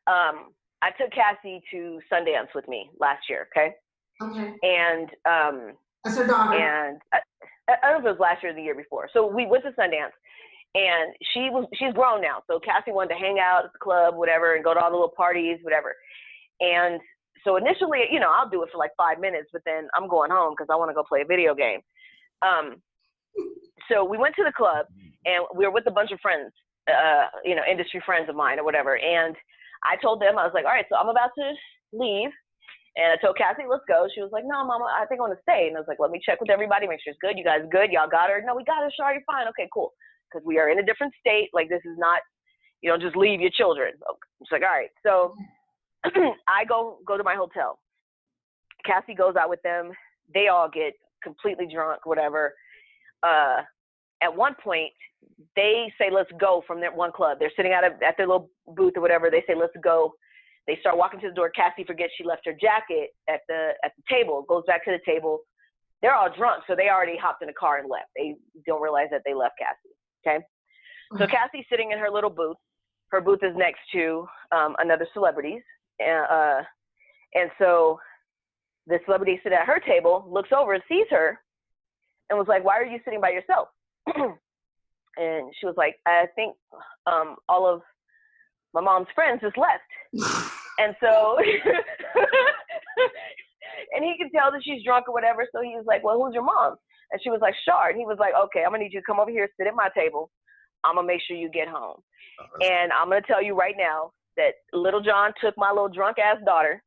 I took Cassie to Sundance with me last year, okay? Okay. And that's her daughter. And I don't know if it was last year or the year before. So we went to Sundance, and she's grown now. So Cassie wanted to hang out at the club, whatever, and go to all the little parties, whatever. And so initially, I'll do it for like 5 minutes, but then I'm going home because I want to go play a video game. So we went to the club, and we were with a bunch of friends, industry friends of mine or whatever. And I told them, I was like, all right, so I'm about to leave. And I told Cassie, let's go. She was like, no, Mama, I think I want to stay. And I was like, let me check with everybody, make sure it's good. You guys good? Y'all got her? No, we got her, Shar, you're fine. Okay, cool. Because we are in a different state. Like, this is not, just leave your children. She's like, all right. So I go to my hotel. Cassie goes out with them. They all get completely drunk, whatever. At one point, they say, let's go from that one club. They're sitting at their little booth or whatever. They say, let's go. They start walking to the door. Cassie forgets she left her jacket at the table, goes back to the table. They're all drunk, so they already hopped in the car and left. They don't realize that they left Cassie, okay? So Cassie's sitting in her little booth. Her booth is next to another celebrity's. And so the celebrity sitting at her table looks over and sees her and was like, why are you sitting by yourself? And she was like, I think all of my mom's friends just left. And so, and he could tell that she's drunk or whatever. So he was like, well, who's your mom? And she was like, Shar. And he was like, okay, I'm going to need you to come over here, sit at my table. I'm going to make sure you get home. And I'm going to tell you right now that Little John took my little drunk ass daughter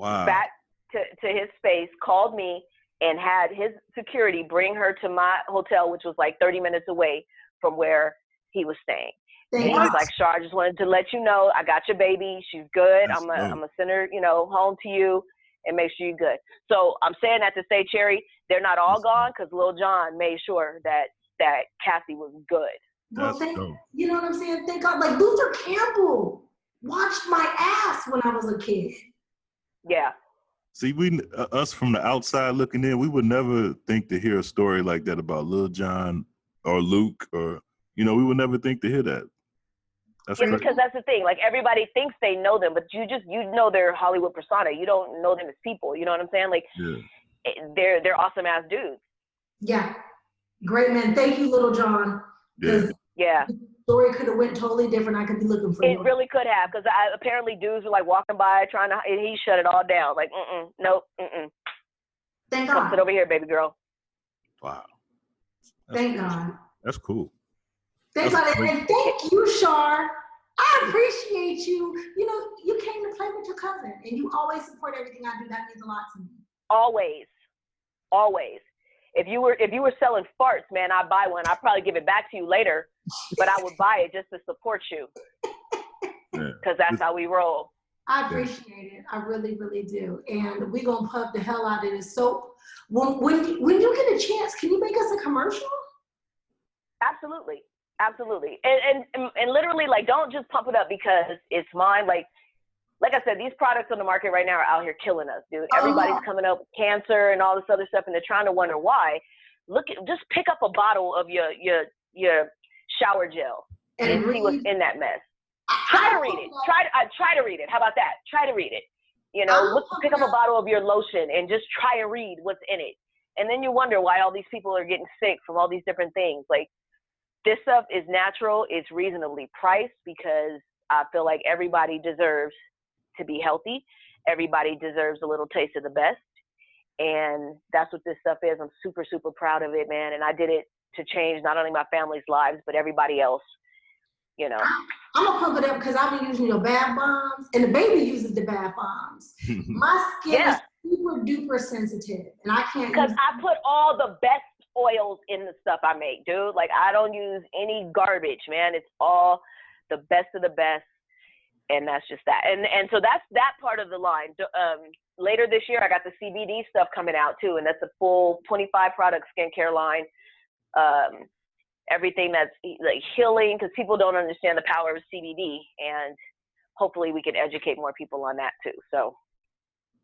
back to his space, called me, and had his security bring her to my hotel, which was like 30 minutes away from where he was staying. And he was like, Shar, I just wanted to let you know I got your baby. She's good. I'm gonna send her, home to you and make sure you're good. So I'm saying that to say, Cherie, they're not all gone because Lil Jon made sure that Cassie was good. Well, you know what I'm saying? Thank God. Like Luther Campbell watched my ass when I was a kid. Yeah. See, us from the outside looking in, we would never think to hear a story like that about Lil Jon or Luke, or we would never think to hear that. Because that's the thing. Like everybody thinks they know them, but you know their Hollywood persona. You don't know them as people. You know what I'm saying? Like they're awesome ass dudes. Yeah, great man. Thank you, Little John. Yeah. The story could have went totally different. I could be looking for it. Really could have, because apparently dudes were like walking by trying to, and he shut it all down. Like, nope. Thank God. Come sit over here, baby girl. Wow. Thank God. That's cool. Thank God. And thank you, Shar. I appreciate you. You came to play with your cousin, and you always support everything I do. That means a lot to me. Always. If you were selling farts, man, I'd buy one. I'd probably give it back to you later, but I would buy it just to support you. Because that's how we roll. I appreciate it. I really, really do. And we're going to pump the hell out of this. So when you get a chance, can you make us a commercial? Absolutely. And literally, like, don't just pump it up because it's mine. Like, like I said, these products on the market right now are out here killing us, dude. Everybody's coming up with cancer and all this other stuff, and they're trying to wonder why. Just pick up a bottle of your shower gel and see what's in that mess. Try to read it. Try to read it. How about that? Try to read it. You know, pick up a bottle of your lotion and just try and read what's in it. And then you wonder why all these people are getting sick from all these different things. Like, this stuff is natural. It's reasonably priced because I feel like everybody deserves to be healthy. Everybody deserves a little taste of the best. And that's what this stuff is. I'm super, super proud of it, man. And I did it to change not only my family's lives, but everybody else, you know. I'm going to pump it up because I've been using your bath bombs, and the baby uses the bath bombs. My skin is super duper sensitive, and I can't because I put all the best oils in the stuff I make, dude. Like, I don't use any garbage, man. It's all the best of the best. And that's just that. And so that's that part of the line. Later this year, I got the CBD stuff coming out too. And that's a full 25 product skincare line. Everything that's like healing, because people don't understand the power of CBD. And hopefully we can educate more people on that too. So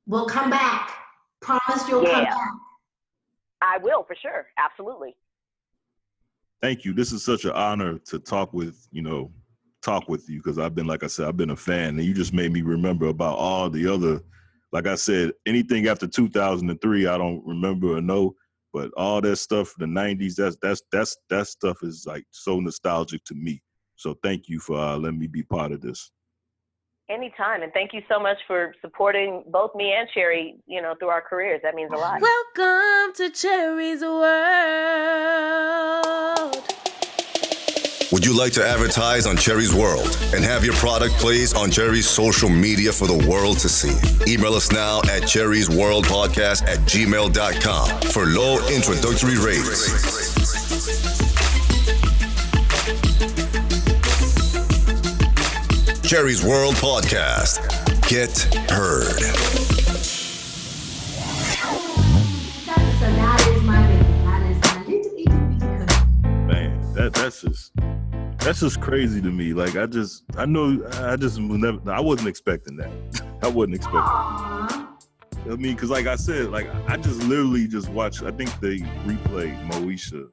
we'll come back. Promise you'll come back. I will, for sure. Absolutely. Thank you. This is such an honor to talk with you, because I've been, like I said, I've been a fan, and you just made me remember about all the other, like I said, anything after 2003, I don't remember or know, but all that stuff, the 90s, that stuff is like so nostalgic to me. So thank you for letting me be part of this. Anytime, and thank you so much for supporting both me and Cherie, you know, through our careers. That means a lot. Welcome to Cherie's World. Would you like to advertise on Cherie's World and have your product placed on Cherie's social media for the world to see? Email us now at cheriesworldpodcast@gmail.com for low introductory rates. Cherie's World Podcast. Get heard. That is my baby. That is my little itty bitty. Man, that's just crazy to me. Like, I wasn't expecting that. I wasn't expecting that. I mean, because like I said, like I just literally just watched, I think they replayed Moesha,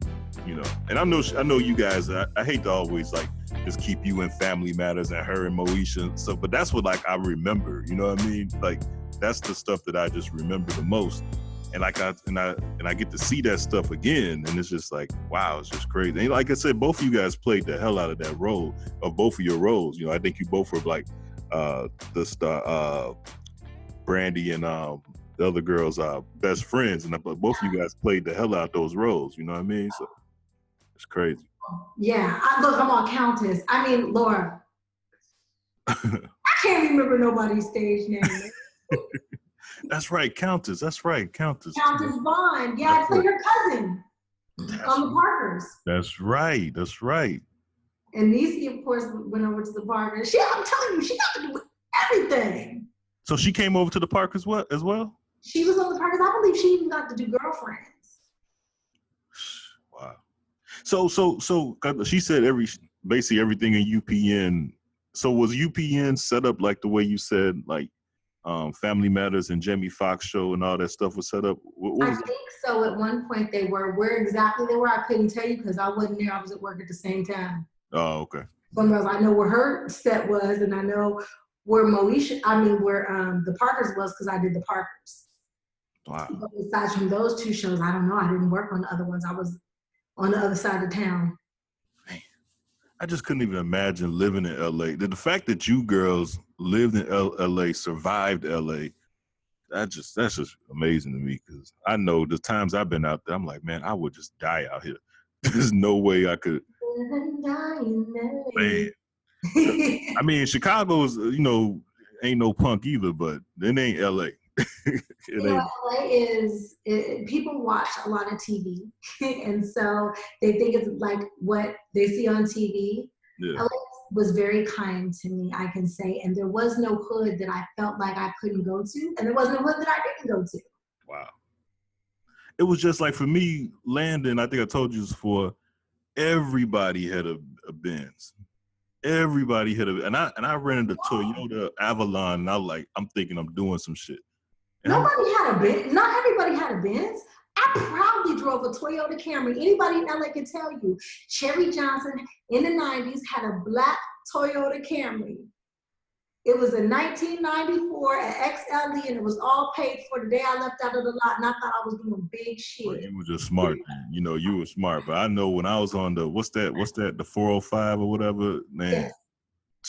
you know, and I know you guys, I hate to always like just keep you in Family Matters and her and Moesha and stuff, but that's what like I remember, you know what I mean? Like, that's the stuff that I just remember the most. And like I get to see that stuff again, and it's just like, wow, it's just crazy. And like I said, both of you guys played the hell out of that role, of both of your roles. You know, I think you both were like the star, Brandy and the other girls best friends, and both of you guys played the hell out of those roles. You know what I mean? So it's crazy. Yeah, I'm on Countess. I mean, Laura. I can't remember nobody's stage name. That's right, Countess. That's right, Countess. Countess Vaughn. Yeah, I played her cousin on the Parkers. That's right. That's right. And Niecy, of course, went over to the Parkers. I'm telling you, she got to do everything. So she came over to the Parkers as well? She was on the Parkers. I believe she even got to do Girlfriends. Wow. So she said basically everything in UPN. So was UPN set up like the way you said, like Family Matters and Jamie Foxx show and all that stuff was set up? What I think so. At one point they were. Where exactly they were, I couldn't tell you because I wasn't there. I was at work at the same time. Oh, okay. Somewhere else, I know where her set was, and I know where the Parkers was because I did the Parkers. Wow. But besides from those two shows, I don't know. I didn't work on the other ones. I was on the other side of town. Man, I just couldn't even imagine living in LA. The fact that you girls lived in LA, survived LA, that's just amazing to me, because I know the times I've been out there, I'm like, man, I would just die out here. There's no way I could. Man. I mean, Chicago's, ain't no punk either, but it ain't LA. LA is, people watch a lot of TV, and so they think it's like what they see on TV. Yeah. LA was very kind to me, I can say, and there was no hood that I felt like I couldn't go to, and there was no hood that I didn't go to. Wow. It was just like, for me, Landon, I think I told you this before, everybody had a Benz. Everybody hit a, and I rented a Toyota Avalon, and I'm thinking I'm doing some shit. And Nobody had a Benz. Not everybody had a Benz. I proudly drove a Toyota Camry. Anybody in LA can tell you, Cherie Johnson in the 90s had a black Toyota Camry. It was a 1994 at XLE, and it was all paid for the day I left out of the lot, and I thought I was doing big shit. Well, you were just smart. You know, you were smart. But I know when I was on the, what's that, the 405 or whatever, man,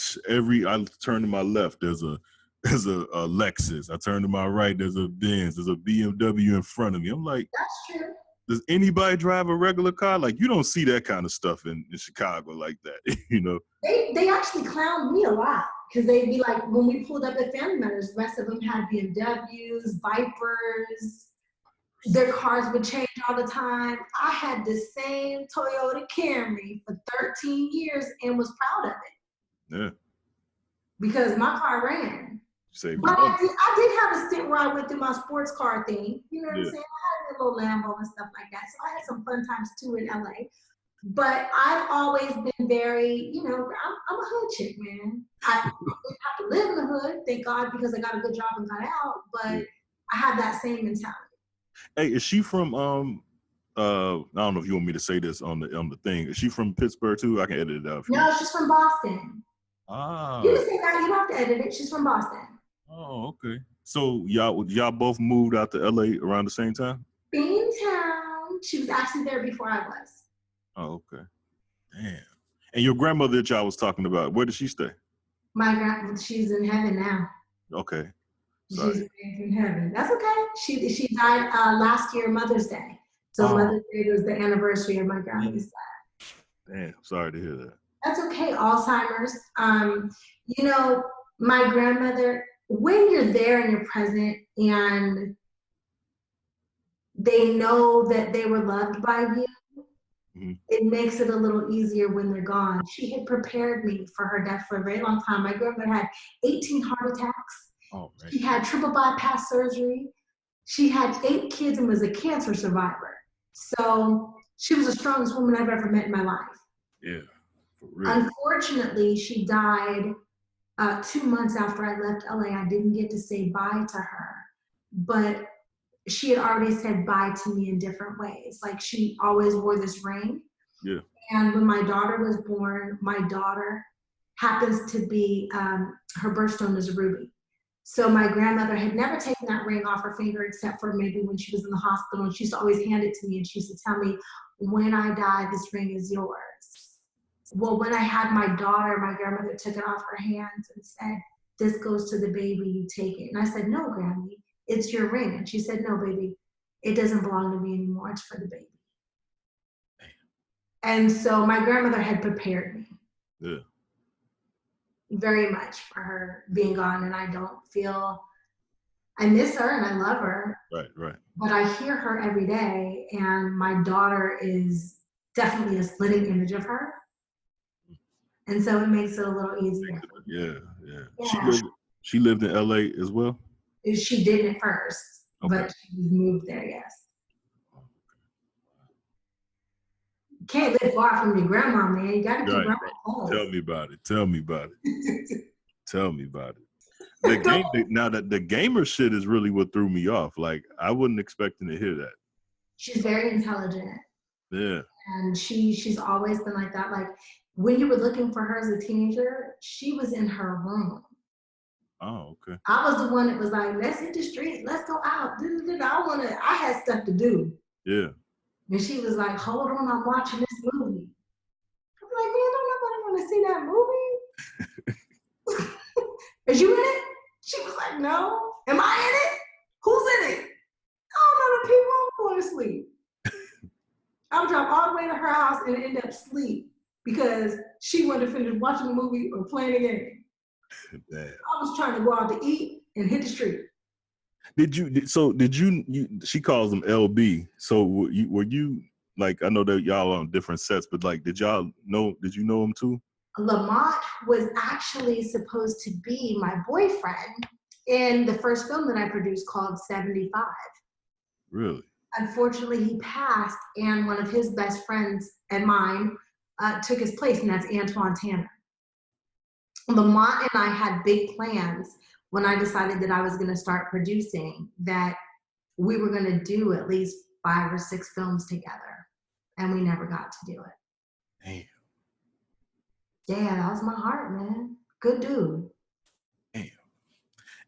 yes. I turn to my left, there's a Lexus. I turn to my right, there's a Benz. There's a BMW in front of me. I'm like, that's true. Does anybody drive a regular car? Like, you don't see that kind of stuff in Chicago like that, you know? They actually clowned me a lot because they'd be like, when we pulled up at family members, the rest of them had BMWs, Vipers. Their cars would change all the time. I had the same Toyota Camry for 13 years and was proud of it. Yeah. Because my car ran. But I did have a stint where I went through my sports car thing. You know what I'm saying? I had a little Lambo and stuff like that. So I had some fun times too in LA. But I've always been very, you know, I'm a hood chick, man. I have to live in the hood, thank God, because I got a good job and got out. But I have that same mentality. Hey, is she from I don't know if you want me to say this on the thing. Is she from Pittsburgh too? I can edit it out. No, she's from Boston. Ah. You can say that. You don't have to edit it. She's from Boston. Oh, okay. So y'all both moved out to LA around the same time? Beantown. She was actually there before I was. Oh, okay. Damn. And your grandmother that y'all was talking about, where did she stay? My grandmother, she's in heaven now. Okay. Sorry. She's in heaven. That's okay. She died last year, Mother's Day. So Mother's Day was the anniversary of my grandmother's death. Damn, sorry to hear that. That's okay. Alzheimer's. You know, my grandmother, when you're there and you're present and they know that they were loved by you, it makes it a little easier when they're gone. She had prepared me for her death for a very long time. My grandmother had 18 heart attacks. Oh, right. She had triple bypass surgery. She had 8 kids and was a cancer survivor. So she was the strongest woman I've ever met in my life. Yeah, for real. Unfortunately, she died 2 months after I left LA. I didn't get to say bye to her, but she had already said bye to me in different ways. Like, she always wore this ring. Yeah. And when my daughter was born, my daughter happens to be, her birthstone is a ruby. So my grandmother had never taken that ring off her finger except for maybe when she was in the hospital. And she used to always hand it to me, and she used to tell me, when I die, this ring is yours. Well, when I had my daughter, my grandmother took it off her hands and said, this goes to the baby, you take it. And I said, no, Grammy, it's your ring. And she said, no, baby, it doesn't belong to me anymore. It's for the baby. And so my grandmother had prepared me. Yeah. Very much for her being gone, and I miss her and I love her. Right, right. But I hear her every day, and my daughter is definitely a splitting image of her. And so it makes it a little easier. Yeah. She lived in LA as well? She did at first, but she moved there, yes. Can't live far from your grandma, man. You gotta keep grandma home. Tell me about it. Tell me about it. The gamer shit is really what threw me off. Like, I wasn't expecting to hear that. She's very intelligent. Yeah. And she's always been like that. Like, when you were looking for her as a teenager, she was in her room. Oh, okay. I was the one that was like, let's hit the street, let's go out. I had stuff to do. Yeah. And she was like, hold on, I'm watching this movie. I'm like, man, don't nobody want to see that movie. Is you in it? She was like, no. Am I in it? Who's in it? I don't know the people. I'm going to sleep. I would drive all the way to her house and end up asleep because she wanted to finish watching the movie or playing the game. Damn. I was trying to go out to eat and hit the street. She calls them LB. So were you, like, I know that y'all on different sets, but like, did you know him too? Lamont was actually supposed to be my boyfriend in the first film that I produced called 75. Really? Unfortunately, he passed, and one of his best friends and mine took his place, and that's Antoine Tanner. Lamont and I had big plans when I decided that I was going to start producing, that we were going to do at least 5 or 6 films together, and we never got to do it. Damn. Yeah, that was my heart, man. Good dude. Damn.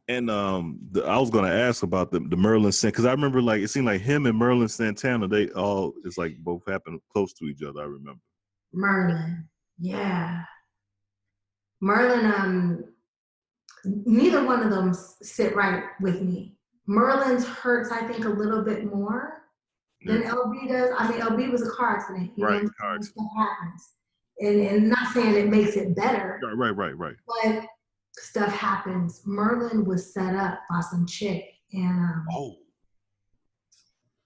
And I was gonna ask about the Merlin Santana, because I remember like it seemed like him and Merlin Santana, they all it's like both happened close to each other. I remember. Merlin, yeah. Merlin, neither one of them sit right with me. Merlin's hurts, I think, a little bit more than LB does. I mean, LB was a car accident. You know, car accident. Stuff happens. And not saying it makes it better. Right. But stuff happens. Merlin was set up by some chick, and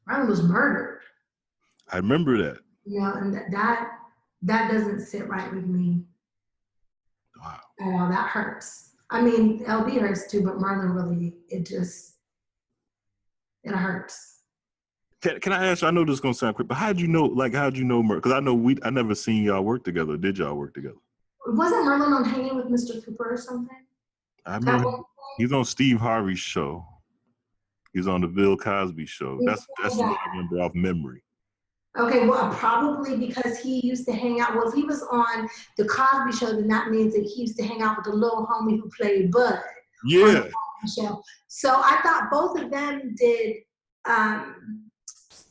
Merlin was murdered. I remember that. You know, and that doesn't sit right with me. Wow. Oh, that hurts. I mean, LB hurts too, but Merlin really, it hurts. Can I ask you, I know this is gonna sound quick, but how'd you know Merlin? Because I know I never seen y'all work together. Did y'all work together? Wasn't Merlin on Hanging with Mr. Cooper or something? I remember he's on Steve Harvey's show. He's on the Bill Cosby show. That's what I remember off memory. Okay, well, probably because he used to hang out. Well, if he was on the Cosby Show, then that means that he used to hang out with the little homie who played Bud. Yeah. On the Cosby Show. So I thought both of them did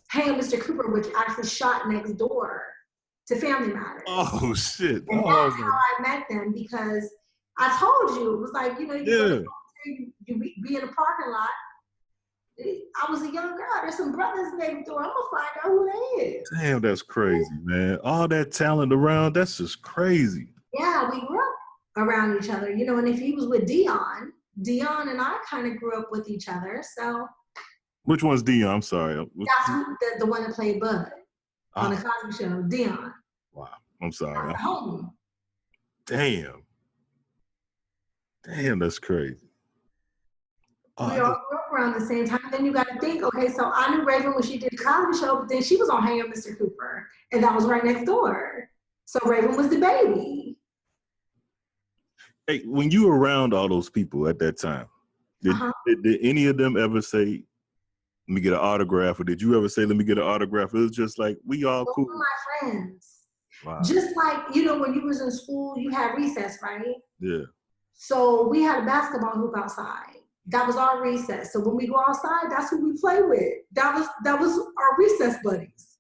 Hang with Mr. Cooper, which actually shot next door to Family Matters. Oh, shit. And that's how I met them, because I told you, it was like, you know, you be in a parking lot. I was a young girl. There's some brothers next door. I'm going to find out who they is. Damn, that's crazy, man. All that talent around, that's just crazy. Yeah, we grew up around each other, you know, and if he was with Dion and I kind of grew up with each other, so. Which one's Dion? I'm sorry. That's the one that played Bud on the Cosby Show, Dion. Wow, I'm sorry. Homie. Damn, that's crazy. We all grew up around the same time. Then you got to think, okay, so I knew Raven when she did the Cosby Show, but then she was on Hanging with Mr. Cooper, and that was right next door. So Raven was the baby. Hey, when you were around all those people at that time, did any of them ever say, let me get an autograph, or did you ever say, let me get an autograph? It was just like, we all cool. Those were my friends. Wow. Just like, you know, when you was in school, you had recess, right? Yeah. So we had a basketball hoop outside. That was our recess. So when we go outside, that's who we play with. That was our recess buddies.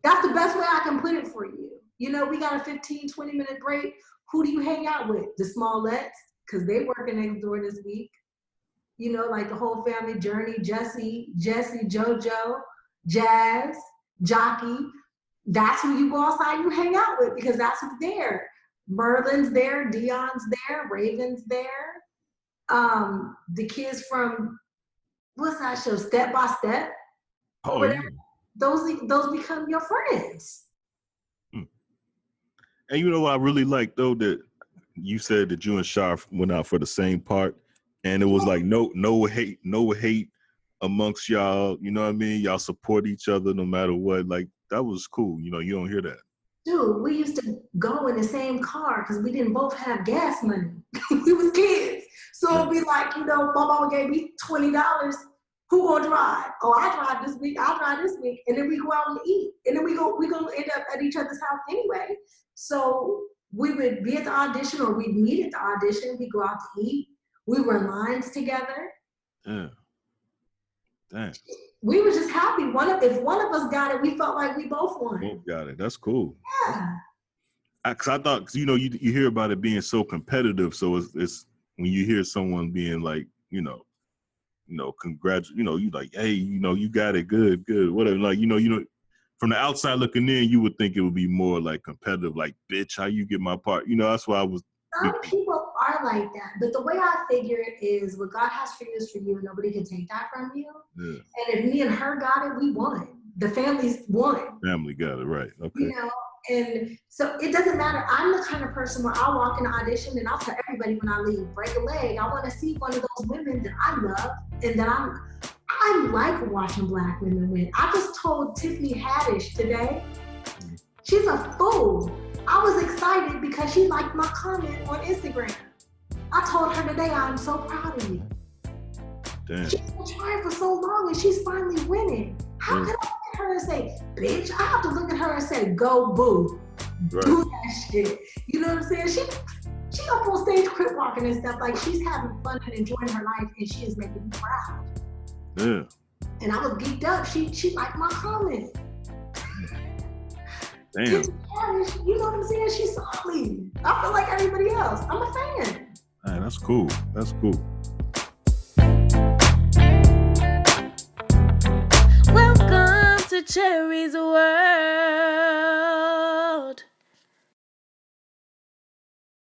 That's the best way I can put it for you. You know, we got a 15, 20-minute break. Who do you hang out with? The Smalletts, because they working next door this week. You know, like the whole family, Journey, Jesse, JoJo, Jazz, Jockey. That's who you go outside and you hang out with, because that's who's there. Merlin's there, Dion's there, Raven's there. The kids from, what's that show, Step by Step? Oh, yeah. Those become your friends. And you know what I really like, though, that you said that you and Shar went out for the same part, and it was like no hate amongst y'all. You know what I mean? Y'all support each other no matter what. Like, that was cool. You know, you don't hear that. Dude, we used to go in the same car because we didn't both have gas money. We was kids. So it'd be like, you know, my mama gave me $20. Who gonna drive? Oh, I drive this week, I'll drive this week. And then we go out and eat. And then we gonna end up at each other's house anyway. So we would be at the audition, or we'd meet at the audition. We'd go out to eat. We were in lines together. Yeah. Dang. We were just happy. If one of us got it, we felt like we both won. Both got it. That's cool. Yeah. Cause I thought, you know, you hear about it being so competitive. So it's when you hear someone being like, you know, congratulate, you know, you like, hey, you know, you got it, good, whatever. Like, you know, from the outside looking in, you would think it would be more like competitive, like, bitch, how you get my part? You know, that's why I was. Some people are like that, but the way I figure it is, what God has for you is for you, and nobody can take that from you. Yeah. And if me and her got it, we won. The family's won. Family got it, right? Okay. You know, and so it doesn't matter. I'm the kind of person where I'll walk in the audition and I'll tell everybody when I leave, break a leg. I want to see one of those women that I love and that I like watching Black women win. I just told Tiffany Haddish today, she's a fool. I was excited because she liked my comment on Instagram. I told her today, I'm so proud of you. Damn. She's been trying for so long and she's finally winning. How could I look at her and say, bitch? I have to look at her and say, go boo. Right. Do that shit. You know what I'm saying? She up on stage crip walking and stuff, like she's having fun and enjoying her life, and she is making me proud. Yeah. And I was geeked up. She liked my comment. Damn. You know what I'm saying? She's solid. I feel like everybody else. I'm a fan. Man, that's cool. That's cool. Welcome to Cherie's world.